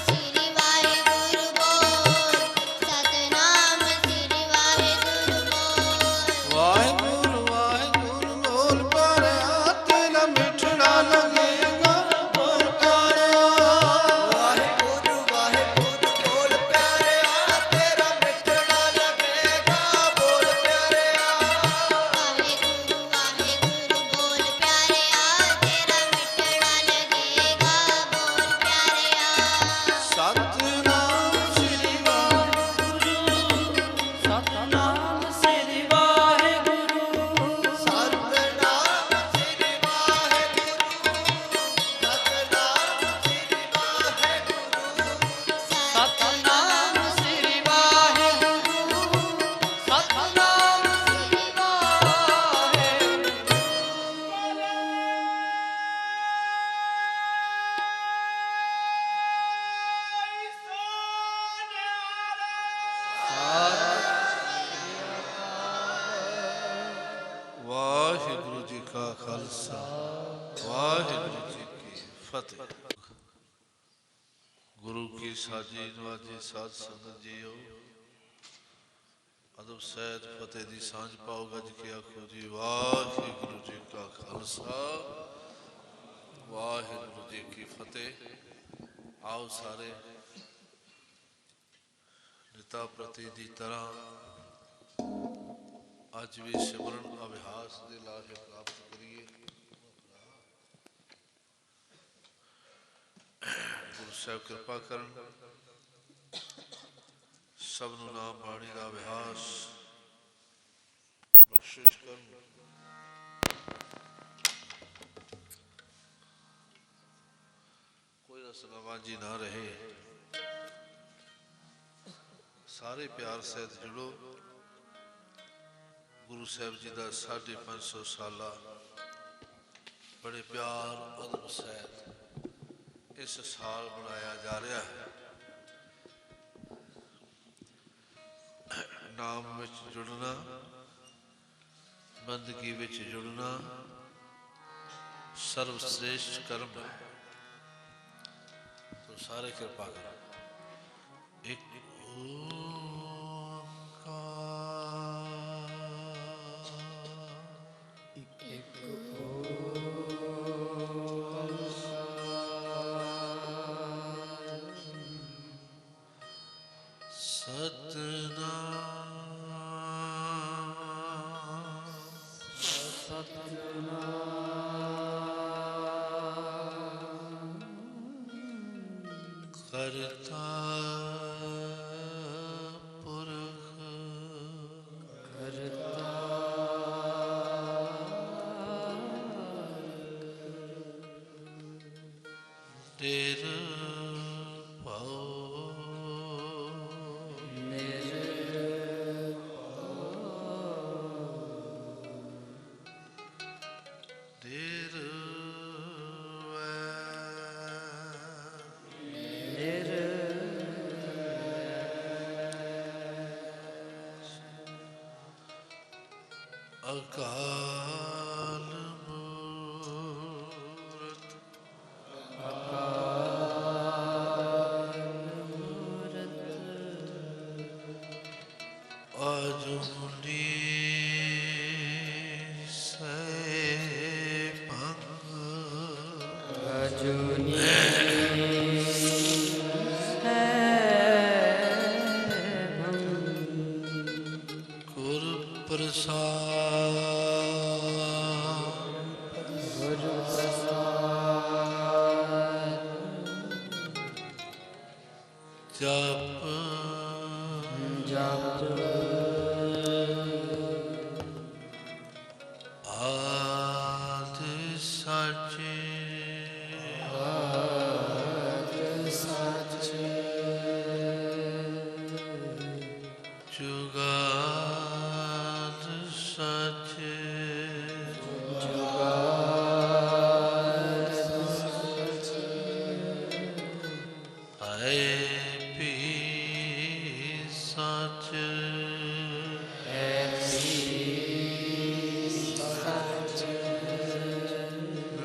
ਸ੍ਰੀ ਵਾਹਿਗੁਰੂ ਬੋਲ ਸਤਨਾਮ ਸ੍ਰੀ ਵਾਹਿਗੁਰੂ ਵਾਹਿਗੁਰੂ ਬੋਲ ਪਿਆਰਿਆ ਤੇਰਾ ਮਿੱਠੜਾ ਲੱਗੇਗਾ ਬੋਲ ਪਿਆਰਿਆ ਵਾਹਿਗੁਰੂ ਵਾਹਿਗੁਰੂ ਬੋਲ ਪਿਆਰਿਆ ਤੇਰਾ ਮਿੱਠੜਾ ਲੱਗੇਗਾ ਬੋਲ ਪਿਆਰਿਆ ਸਤਨਾਮ ਸ੍ਰੀ ਵਾਹਿਗੁਰੂ ਸਤਨਾਮ ਸ੍ਰੀ ਵਾਹਿਗੁਰੂ ਸਤਨਾਮ ਸ੍ਰੀ ਵਾਹਿਗੁਰੂ ਸਤਨਾਮ ਸ੍ਰੀ ਵਾਹਿਗੁਰੂ ਸਤਨਾਮ ਸ੍ਰੀ ਵਾਹਿਗੁਰੂ ਸਤਨਾਮ ਸ੍ਰੀ ਵਾਹਿਗੁਰੂ ਜੀ ਕਾ ਖਾਲਸਾ ਵਾਹਿਗੁਰੂ ਜੀ ਕੀ ਫਤਿਹ। ਗੁਰੂ ਕੀ ਸਾਜੀ ਨਵਾਜੀ ਸਾਧ ਸੰਗਤ ਜੀਓ ਅਦਬ ਸਹਿਤ ਫਤਿਹ ਦੀ ਸਾਂਝ ਪਾਓ ਗੱਜ ਕੇ ਆਖੋ ਜੀ ਵਾਹਿਗੁਰੂ ਜੀ ਕਾ ਖਾਲਸਾ ਵਾਹਿਗੁਰੂ ਜੀ ਕੀ ਫਤਿਹ। ਆਓ ਸਾਰੇ ਨਿਤਾ ਪ੍ਰਤੀ ਦੀ ਤਰ੍ਹਾਂ ਅੱਜ ਵੀ ਸਿਮਰਨ ਅਭਿਆਸ ਦੇ ਲਾਹੇ ਪ੍ਰਾਪਤ ਕਰੀਏ। ਗੁਰੂ ਸਾਹਿਬ ਕਿਰਪਾ ਕਰਨ ਸਭ ਨੂੰ ਨਾਮ ਬਾਣੀ ਦਾ ਅਭਿਆਸ ਬਖਸ਼ਿਸ਼ ਕਰਨ। ਕੋਈ ਰਸਨਾਵਾਜੀ ਨਾ ਰਹੇ, ਸਾਰੇ ਪਿਆਰ ਸਹਿਤ ਜੁੜੋ। ਗੁਰੂ ਸਾਹਿਬ ਜੀ ਦਾ 550 ਸਾਲਾ ਬੜੇ ਪਿਆਰ ਅਦਬ ਸਹਿਤ ਇਸ ਸਾਲ ਮਨਾਇਆ ਜਾ ਰਿਹਾ ਹੈ। ਨਾਮ ਵਿੱਚ ਜੁੜਨਾ, ਬੰਦਗੀ ਵਿੱਚ ਜੁੜਨਾ ਸਰਵ ਸ੍ਰੇਸ਼ਟ ਕਰਮ ਹੈ। ਤੋ ਸਾਰੇ ਕਿਰਪਾ ਕਰੋ। ਇੱਕ ਕਰਤਾ ਪੁਰਖ ਅਕਾਲ ਮੂਰਤ ਅਜੂਨੀ ਸੇ ਪੰਗ जोनी है गुर प्रसाद गुरु प्रसाद जप जप आदि साचे जुगाद साचे आए पी साचे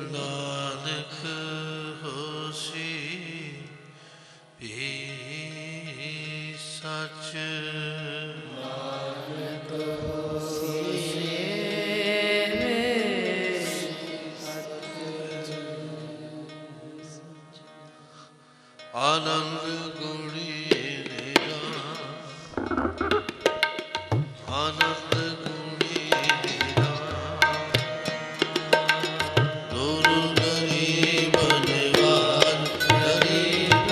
नानक होसी भी सच आनंद गुणी निरान आनंद गुणी निरान गुरु गरीब निवार गरीब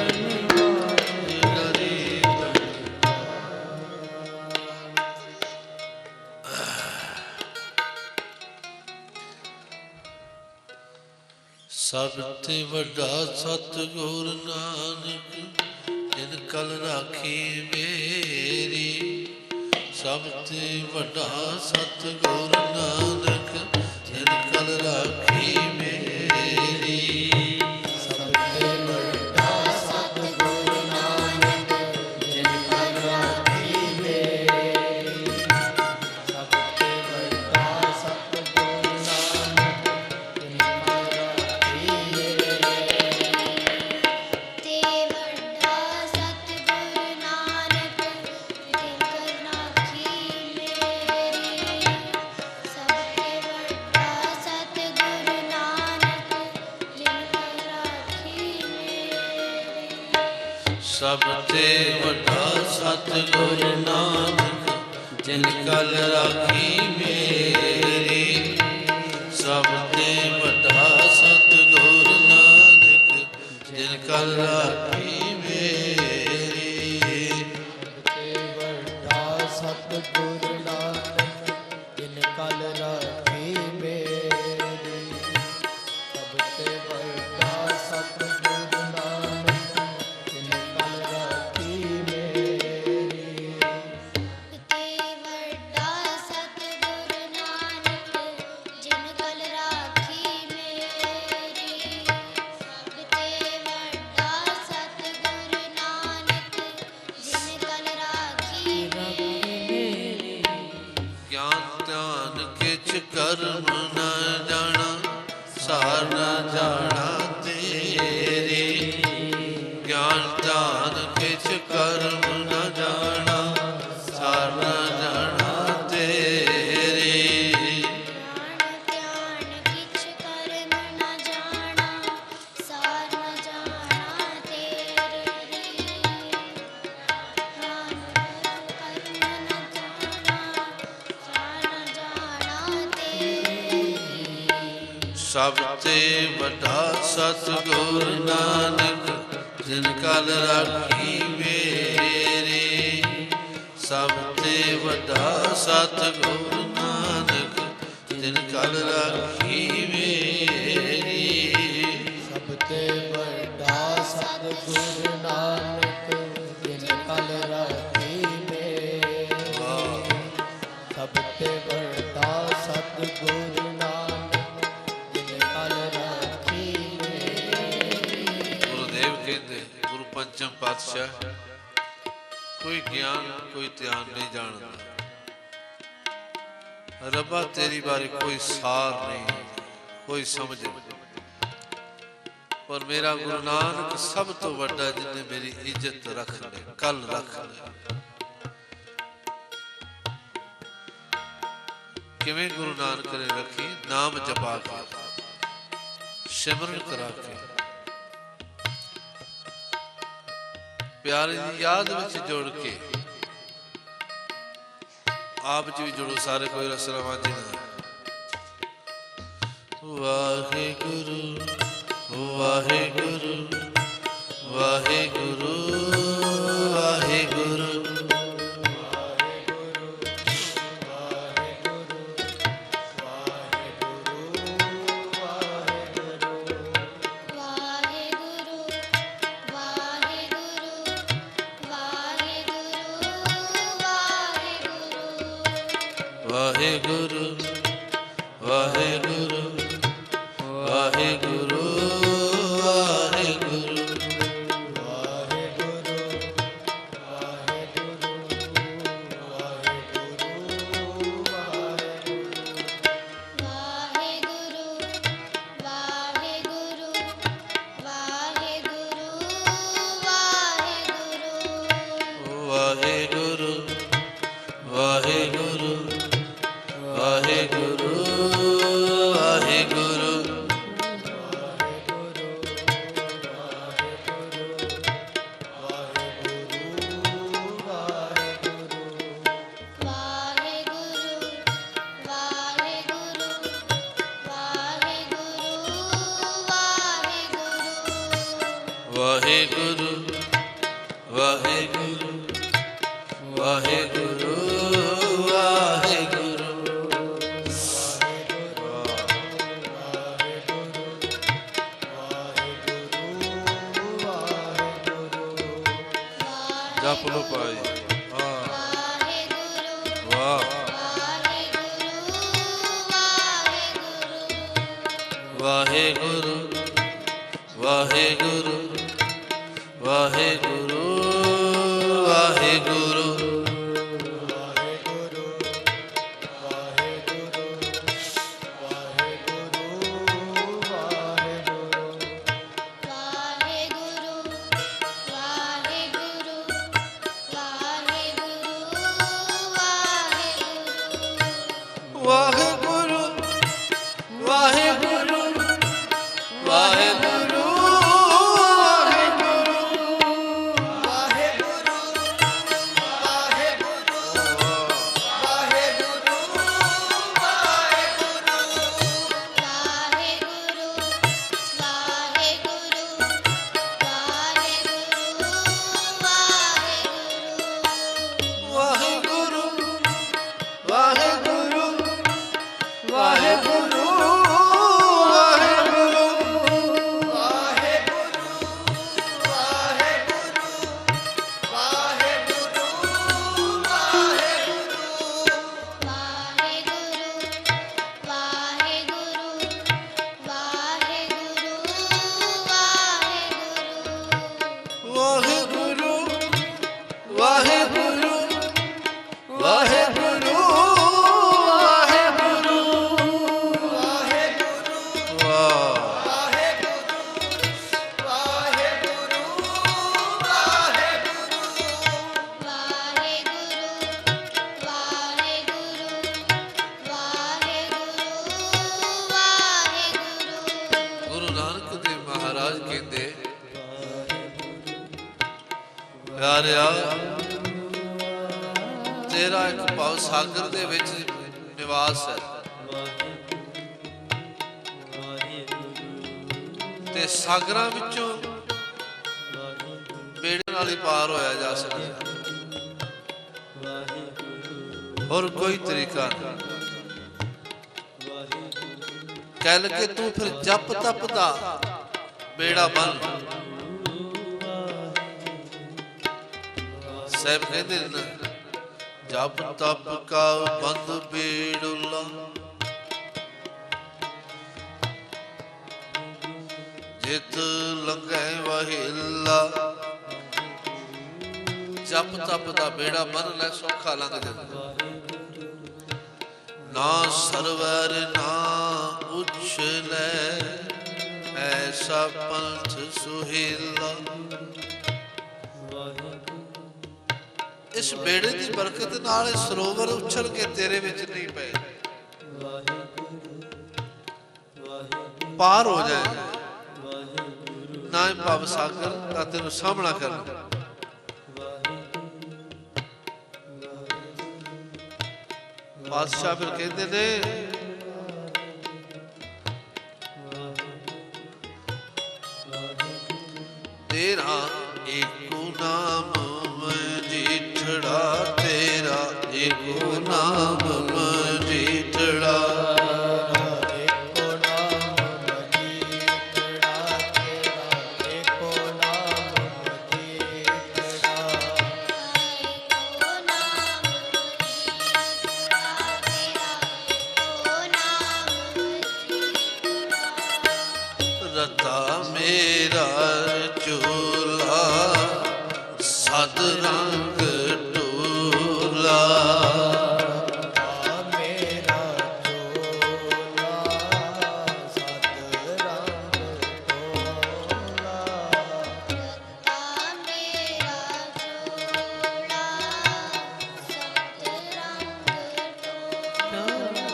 निवार ਸਭ ਤੇ ਵੱਡਾ ਸਤਿਗੁਰ ਨਾਨਕ ਜਿਨ ਕਲ ਰਾਖੀ ਮੇਰੀ ਸਭ ਤੇ ਵੱਡਾ ਸਤਿਗੁਰ ਨਾਨਕ ਜਿਨ ਕਲ ਰਾਖੀ ਮੇਰੀ ਸਭ ਤੇ ਵੱਡਾ ਸਤਿਗੁਰ ਨਾਨਕ ਜਿਨ ਕਲ ਰਾਖੀ ਮੇਰੀ ਸਭ ਤੇ ਵੱਡਾ ਸਤਿਗੁਰ ਨਾਨਕ ਜਿਨ ਕਲ ਰਾਖੀ ਮੇਰੀ ਤੇ ਵੱਡਾ ਸਤਿਗੁਰ ਨਾਨਕ ਜਿਨ ਕਰ ਰਾਖੀ ਮੇਰੀ ਸਭ ਤੇ ਵੱਡਾ ਸਤਿਗੁਰ ਨਾਨਕ ਜਿਨ ਕਰ ਰਾਖੀ ਮੇਰੀ ਸਭ ਤੇ ਵੱਡਾ ਸਤਿਗੁਰ ਨਾਨਕ ਜਿਨ ਕਲ ਰਾਖੀ ਮੇਰੀ ਸਭ ਤੇ ਵੱਡਾ ਸਤਿਗੁਰ ਨਾਨਕ ਜਿਨ ਕਲ ਰਾਖੀ ਮੇਰੀ ਤੇ ਵੱਡਾ ਸਤਿਗੁਰ ਨਾਨਕ ਜਿਨ ਕਲ ਰਾਖੀ ਮੇਰੀ ਸਭ ਤੇ ਵੱਡਾ ਸਤਿਗੁਰ ਨਾਨਕ ਜਿਨ ਕਲ ਰਾਖੀ ਮੇਰੀ ਤੇ ਵੱਡਾ ਸਤਿਗੁਰ ਨਾਨਕ ਜਿਨ ਕਲ ਰਾਖੀ ਮੇਰੀ ਸਭ ਤੇ ਵੱਡਾ ਸਤਿਗੁਰ ਨਾਨਕ ਜਿਨ ਕਲ ਰਾਖੀ ਮੇਰੀ ਗਿਆਨ ਧਿਆਨ ਕਿਛ ਕਰਮ ਨ ਜਾਣਾ ਸਾਰ ਨ ਜਾਣਾ ਤੇਰੀ ਗਿਆਨ ਧਿਆਨ ਕਿਛ ਕਰਮ ਨ ਜਾਣਾ ਸਾਰ ਨ ਜਾਣਾ ਤੇਰੀ ਧਿਆਨ ਕਿਛ ਕਰਮ ਨ ਜਾਣਾ ਸਾਰ ਨ ਜਾਣਾ ਤੇਰੀ ਨਾਮ ਕਰਮ ਨ ਜਾਣਾ ਸਾਰ ਨ ਜਾਣਾ ਤੇਰੀ ਸਭ ਤੇ ਵੱਡਾ ਸਤਿਗੁਰ ਨਾਨਕ ਜਿਨ ਕਲ ਰਾਖੀ ਮੇਰੀ ਸਭ ਤੇ ਵੱਡਾ ਸਤਿਗੁਰ ਨਾਨਕ ਜਿਨ ਕਲ ਰਾਖੀ ਮੇਰੀ ਸਭ ਤੇ ਵੱਡਾ ਸਤਿਗੁਰ ਨਾਨਕ ਜਿਨ ਕਲ ਰਾਖੀ ਮੇਰੀ ਸਭ ਤੇ ਵੱਡਾ ਸਤਿਗੁਰ ਨਾਨਕ ਜਿਨ ਕਲ ਰਾਖੀ ਮੇਰੀ ਗੁਰੂਦੇਵ ਕਹਿੰਦੇ ਗੁਰੂ ਪੰਚਮ ਪਾਤਸ਼ਾਹ ਕੋਈ ਗਿਆਨ ਕੋਈ ਧਿਆਨ ਨਹੀਂ ਜਾਣਦਾ ਰੱਬਾ ਤੇਰੀ ਬਾਰੇ ਕੋਈ ਸਾਰ ਨਹੀਂ ਕੋਈ ਸਮਝ ਨਹੀਂ ਪਰ ਮੇਰਾ ਗੁਰੂ ਨਾਨਕ ਸਭ ਤੋਂ ਵੱਡਾ ਜਿਨੇ ਮੇਰੀ ਇੱਜ਼ਤ ਰੱਖ ਲਈ ਕੱਲ ਰੱਖ ਲਈ ਕਿਵੇਂ ਗੁਰੂ ਨਾਨਕ ਨੇ ਰੱਖੀ ਨਾਮ ਜਪਾ ਕੇ ਸਿਮਰਨ ਕਰਾ ਕੇ ਪਿਆਰੇ ਦੀ ਯਾਦ ਵਿੱਚ ਜੁੜ ਕੇ ਆਪ ਜੀ ਵੀ ਜੁੜੋ ਸਾਰੇ ਕੋਈ ਰਸਨਾ ਜੀ ਨਾਲ। ਵਾਹਿਗੁਰੂ ਵਾਹਿਗੁਰੂ ਵਾਹਿਗੁਰੂ ਵਾਹਿਗੁਰੂ ਵਾਹਿਗੁਰੂ ਵਾਹਿਗੁਰੂ ਵਾਹਿਗੁਰੂ ਵਾਹਿਗੁਰੂ ਵਾਹਿਗੁਰੂ ਵਾਹਿਗੁਰੂ ਵਾਹਿਗੁਰੂ ਵਾਹਿਗੁਰੂ ਵਾਹਿਗੁਰੂ ਵਾਹਿਗੁਰੂ ਵਾਹਿਗੁਰੂ ਵਾਹਿਗੁਰੂ ਜਪ ਲੋ ਭਾਈ। ਹਾਂ ਵਾਹ ਵਾਹਿਗੁਰੂ ਵਾਹਿਗੁਰੂ ਵਾਹਿਗੁਰੂ ਵਾਹਿਗੁਰੂ ਵਾਹਿਗੁਰੂ ਵਾਹਿਗੁਰੂ ਵਾਹਿਗੁਰੂ ਪਿਆਰਿਆ ਤੇਰਾ ਇੱਕ ਭਾਵ ਸਾਗਰ ਦੇ ਵਿੱਚ ਨਿਵਾਸ ਹੈ ਤੇ ਸਾਗਰਾਂ ਵਿੱਚੋਂ ਬੇੜੇ ਨਾਲ ਹੀ ਪਾਰ ਹੋਇਆ ਜਾ ਸਕਦਾ, ਹੋਰ ਕੋਈ ਤਰੀਕਾ ਨਹੀਂ। ਕਹਿ ਲਗੇ ਤੂੰ ਫਿਰ ਜਪ ਤਪ ਦਾ ਬੇੜਾ ਬੰਨ। ਸਾਹਿਬ ਕਹਿੰਦੇ ਨੇ ਜਪ ਤਪ ਕਾ ਬੰਦ ਬੇੜੁਲਾ, ਜਿਤ ਲੰਘੈ ਵਹਿਲਾ। ਜਪ ਤਪ ਦਾ ਬੇੜਾ ਬੰਨ ਲੈ, ਸੌਖਾ ਲੰਘ ਜਾਂਦਾ। ਨਾ ਸਰਵਰ ਨਾ ਉਛਲੈ, ਐਸਾ ਪੰਥ ਸੁਹੇਲਾ। ਇਸ ਬੇੜੇ ਦੀ ਬਰਕਤ ਨਾਲ ਇਹ ਸਰੋਵਰ ਉਛਲ ਕੇ ਤੇਰੇ ਵਿੱਚ ਨਹੀਂ ਪਏ, ਪਾਰ ਹੋ ਜਾਏ ਨਾ ਭਵ ਸਾਗਰ ਦਾ ਤੈਨੂੰ ਸਾਹਮਣਾ ਕਰਨਾ। ਪਾਤਸ਼ਾਹ ਫਿਰ ਕਹਿੰਦੇ ਨੇ ਤੇਰਾ ਏਕੋ ਨਾਮ ਮਜੀਠੜਾ, ਤੇਰਾ ਏਕੋ ਨਾਮ ਮਜੀਠੜਾ। ਏਕੋ ਨਾਮ ਮਜੀਠੜਾ, ਤੇਰਾ ਏਕੋ ਨਾਮ ਮਜੀਠੜਾ। ਏਕੋ ਨਾਮ ਮਜੀਠੜਾ, ਤੇਰਾ ਏਕੋ ਨਾਮ ਮਜੀਠੜਾ। ਰਤਾ ਮੇਰਾ ਚੋਲਾ ਸਦ ਰੰਗ ਟੋਲਾ। ਮੇਰਾ ਚੋਲਾ ਸਤ ਰੰਗ ਟੋਲਾ। ਰਤਾ ਮੇਰਾ ਚੋਲਾ ਸਤ ਰੰਗ ਟੋਲਾ।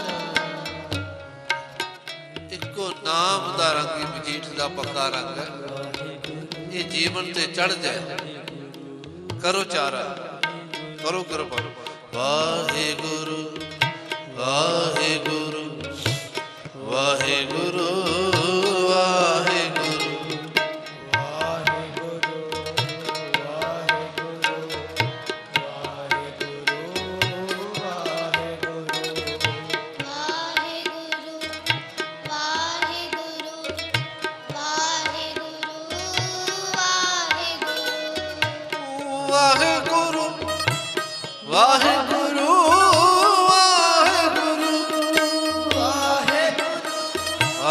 ਇੱਕੋ ਨਾਮ ਦਾ ਰੰਗ ਹੀ ਮਜੀਠ ਦਾ ਪੱਕਾ ਰੰਗ ਹੈ। ਇਹ ਜੀਵਨ ਤੇ ਚੜ ਜਾਏ। ਕਰੋ ਚਾਰਾ, ਕਰੋ ਕਿਰਪਾ। ਵਾਹਿਗੁਰੂ ਵਾਹਿਗੁਰੂ ਵਾਹਿਗੁਰੂ ਵਾਹਿਗੁਰੂ। ਵਾਹਿਗੁਰੂ ਵਾਹਿਗੁਰੂ ਵਾਹਿਗੁਰੂ ਵਾਹਿਗੁਰੂ ਵਾਹਿਗੁਰੂ ਵਾਹਿਗੁਰੂ। ਆ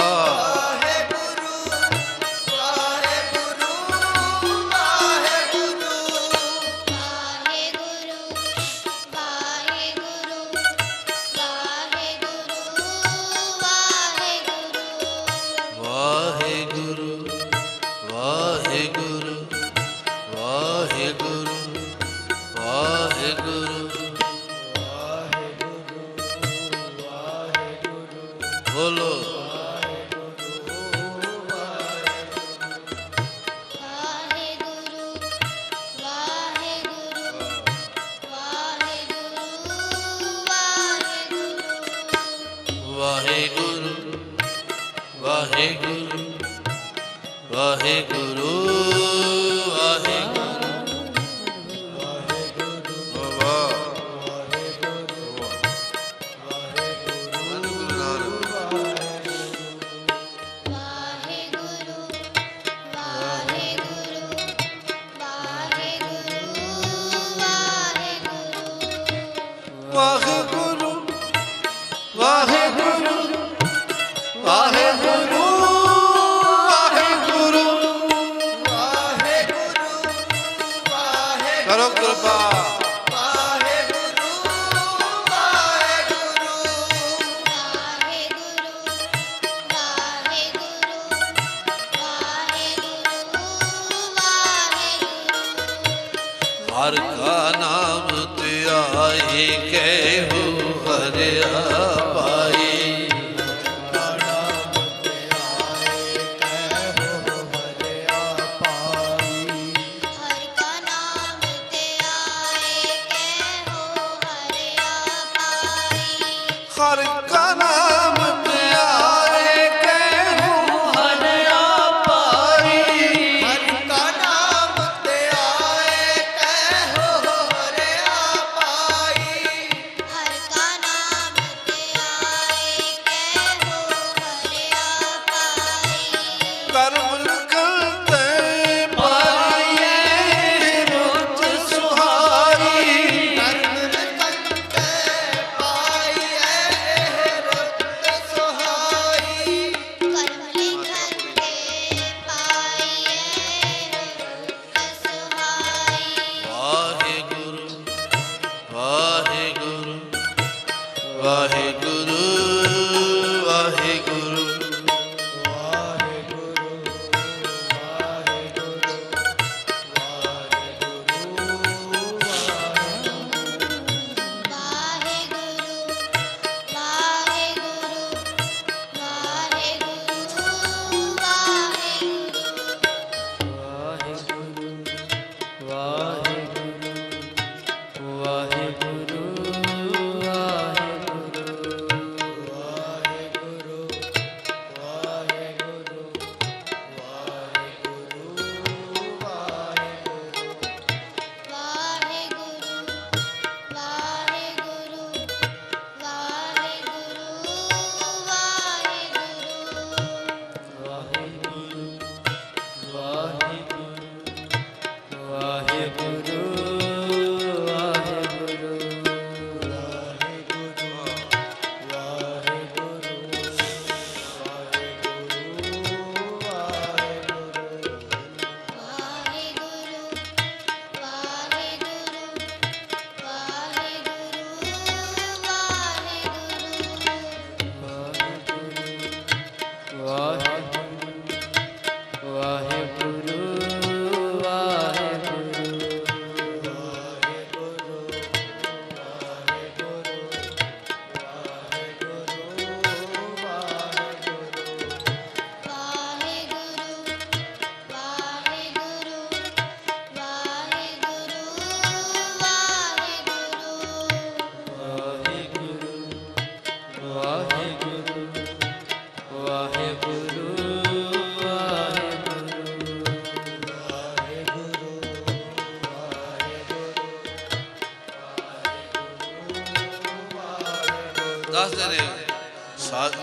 ਵਾਹਿਗੁਰੂ ਵਾਹਿਗੁਰੂ ਵਾਹਿਗੁਰੂ ਵਾਹਿਗੁਰੂ। ਬੋਲੋ ਵਾਹਿਗੁਰੂ ਵਾਹਿਗੁਰੂ ਵਾਹਿਗੁਰੂ ਵਾਹਿਗੁਰੂ। ਵਾਹ ਵਾਹਿਗੁਰੂ ਨਾਨਕ। ਵਾਹਿਗੁਰੂ ਵਾਹਿਗੁਰੂ ਵਾਹਿਗੁਰੂ ਵਾਹਿਗੁਰੂ। ਕਰੋ ਕਿਰਪਾ। ਹਰ ਕਾ ਨਾਮ ਧਿਆਏ ਕਹਿਓ ਹਰਿਆ ਪਾਈ। ਹਰ ਕਾ ਨਾਮ ਧਿਆਏ ਕਹਿਓ ਹਰਿਆ ਪਾਈ। ਹਰ ਕਾ ਨਾਮ ਵਾਹਿਗੁਰੂ ਵਾਹਿਗੁਰੂ ਦੱਸਦੇ ਨੇ ਸਾਧ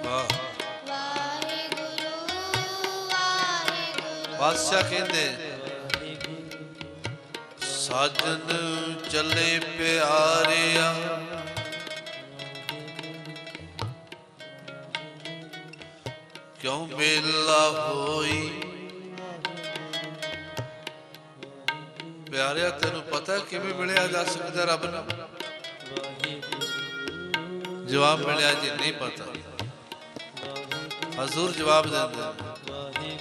ਵਾਹ ਬਾਦਸ਼ਾਹ ਕਹਿੰਦੇ ਸਾਜਨ ਚੱਲੇ ਪਿਆਰਿਆ ਕਿਉਂ ਮੇਲਾ ਹੋਈ ਪਿਆਰਿਆ ਤੈਨੂੰ ਪਤਾ ਕਿਵੇਂ ਮਿਲਿਆ ਜਾ ਸਕਦਾ ਰੱਬ ਨੂੰ ਜਵਾਬ ਮਿਲਿਆ ਜੀ ਨਹੀਂ ਪਤਾ ਹਜ਼ੂਰ ਜਵਾਬ ਦਿੰਦੇ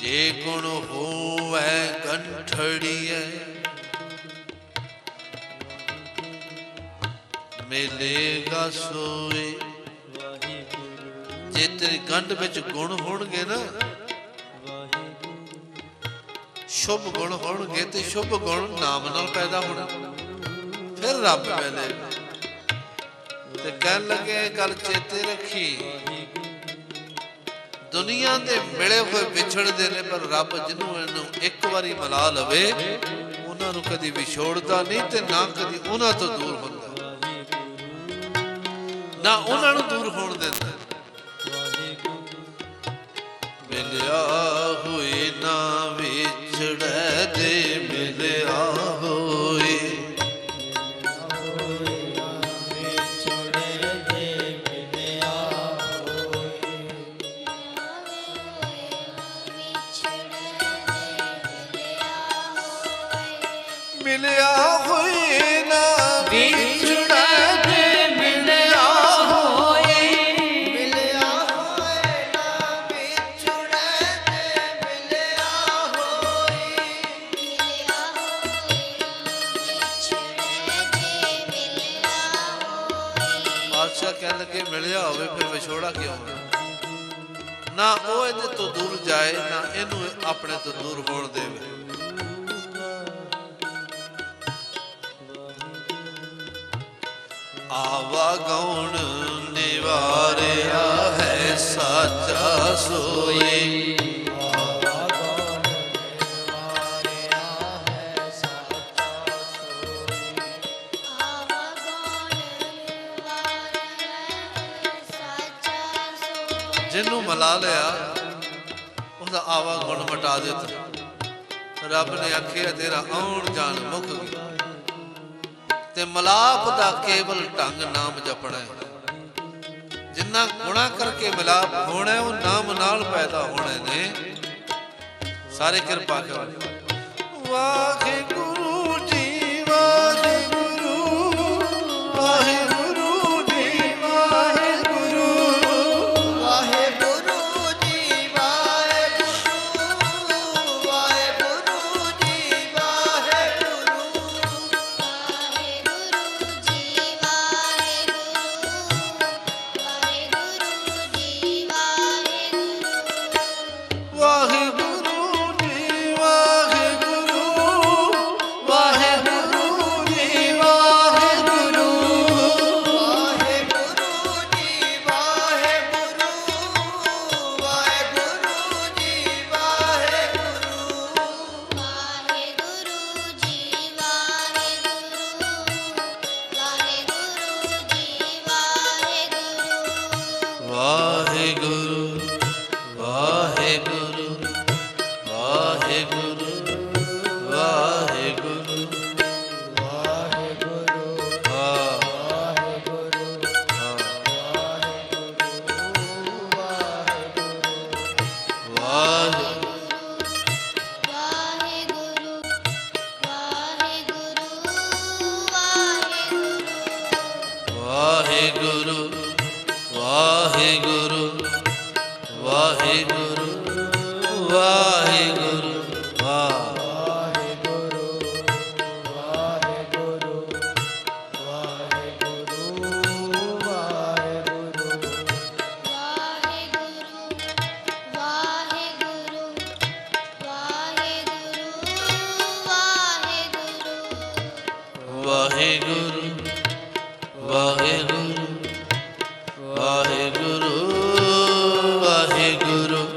ਜੇ ਗੁਣ ਹੋਵੇ ਕੰਠੜੀਏ ਮਿਲੇਗਾ ਸੋਏ ਜੇ ਤੇਰੀ ਗੰਢ ਵਿੱਚ ਗੁਣ ਹੋਣਗੇ ਨਾ ਸ਼ੁਭ ਗੁਣ ਹੋਣਗੇ ਤੇ ਸ਼ੁਭ ਗੁਣ ਨਾਮ ਨਾਲ ਪੈਦਾ ਹੋਣਾ ਫਿਰ ਰੱਬ ਮਿਲੇਗਾ ਤੇ ਕਹਿਣ ਲੱਗੇ ਗੱਲ ਚੇਤੇ ਰੱਖੀ ਦੁਨੀਆ ਦੇ ਮਿਲੇ ਹੋਏ ਵਿਛੜਦੇ ਨੇ ਪਰ ਰੱਬ ਜਿਹਨੂੰ ਇਹਨੂੰ ਇੱਕ ਵਾਰੀ ਮਿਲਾ ਲਵੇ ਉਹਨਾਂ ਨੂੰ ਕਦੀ ਵਿਛੋੜਦਾ ਨਹੀਂ ਤੇ ਨਾ ਕਦੀ ਉਹਨਾਂ ਤੋਂ ਦੂਰ ਹੁੰਦਾ ਨਾ ਉਹਨਾਂ ਨੂੰ ਦੂਰ ਹੋਣ ਦਿੰਦਾ ਮਿਲਿਆ ਹੋਏ ਨਾ ਵਿਛੜੇ ਦੇ ਮਿਲਿਆ ਹੋਏ ਮਿਲਿਆ ਹੋਏ ਨਾ ਵਿਛੜੇ ਦੇ ਮਿਲਿਆ ਹੋਏ ਮਿਲਿਆ ਹੋਏ ਨਾ ਵਿਛੜੇ ਤੇ ਮਿਲਿਆ ਹੋਈ ਬਾਦਸ਼ਾਹ ਕਹਿਣ ਲੱਗੇ ਮਿਲਿਆ ਹੋਵੇ ਫਿਰ ਵਿਛੋੜਾ ਕਿਉਂ ਨਾ ਉਹ ਇਹਦੇ ਤੋਂ ਦੂਰ ਜਾਏ ਨਾ ਇਹਨੂੰ ਆਪਣੇ ਤੋਂ ਦੂਰ ਹੋਣ ਦੇਵੇ ਆਵਾ ਗੌਣ ਨਿਵਾਰਿਆ ਹੈ ਸਾਚਾ ਸੋਈ ਜਿਹਨੂੰ ਮਿਲਾ ਲਿਆ ਉਹਦਾ ਆਵਾ ਗੁਣ ਮਿਟਾ ਦਿੱਤਾ ਰੱਬ ਨੇ ਆਖਿਆ ਤੇਰਾ ਆਉਣ ਜਾਣ ਮੁੱਕ ਗਿਆ ਤੇ ਮਲਾਪ ਦਾ ਕੇਵਲ ਢੰਗ ਨਾਮ ਜਪਣਾ ਹੈ ਜਿੰਨਾ ਗੁਣਾ ਕਰਕੇ ਮਿਲਾਪ ਹੋਣਾ ਉਹ ਨਾਮ ਨਾਲ ਪੈਦਾ ਹੋਣੇ ਨੇ ਸਾਰੇ ਕਿਰਪਾ ਕਰੋ ਵਾਹਿਗੁਰੂ ਜੀ ਵਾਹਿਗੁਰੂ ਵਾਹਿਗੁਰੂ ਜੀ ਵਾਹਿਗੁਰੂ ਵਾਹਿਗੁਰੂ ਜੀ ਵਾਹਿਗੁਰੂ ਵਾਹਿਗੁਰੂ ਜੀ ਵਾਹਿਗੁਰੂ ਵਾਹਿਗੁਰੂ ਜੀ ਵਾਹਿਗੁਰੂ ਵਾਹਿਗੁਰੂ ਵਾਹਿਗੁਰੂ ਵਾਹਿ ਵਾਹਿਗੁਰੂ ਵਾਹਿਗੁਰੂ ਵਾਹਿਗੁਰੂ ਵਾਹਿਗੁਰੂ ਵਾਹਿਗੁਰੂ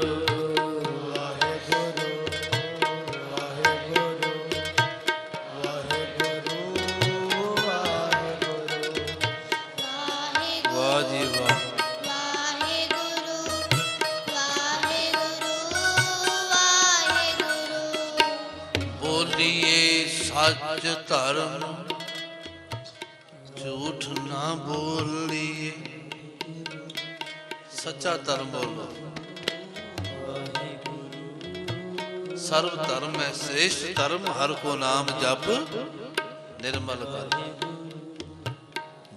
ਵਾਹ ਜੀ ਵਾਹ ਬੋਲੀਏ ਸੱਚ ਧਰਮ ਝੂਠ ਨਾ ਬੋਲੀਏ ਸੱਚਾ ਧਰਮ ਬੋਲੋ ਸਰਬ ਧਰਮ ਹੈ श्रेष्ठ धर्म हर को नाम जप निर्मल कर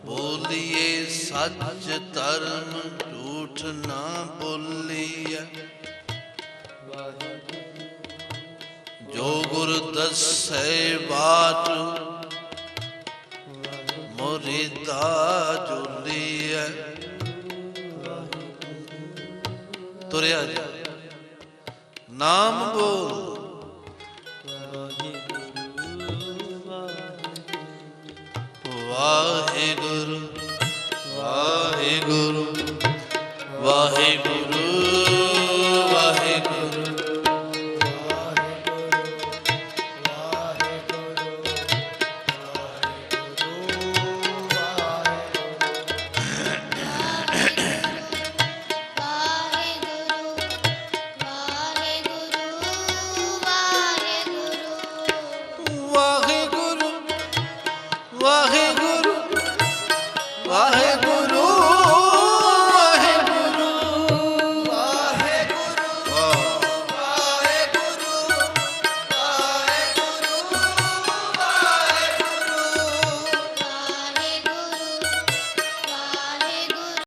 बोलिए सच धर्म झूठ ना बोलिए जो गुरु दसै बात मुरीदा झूलिए तुरया जा नाम बोल वाहिगुरु वाहिगुरु वाहिगुरु वाहिगुरु वाहिगुरु वाहिगुरु वाहिगुरु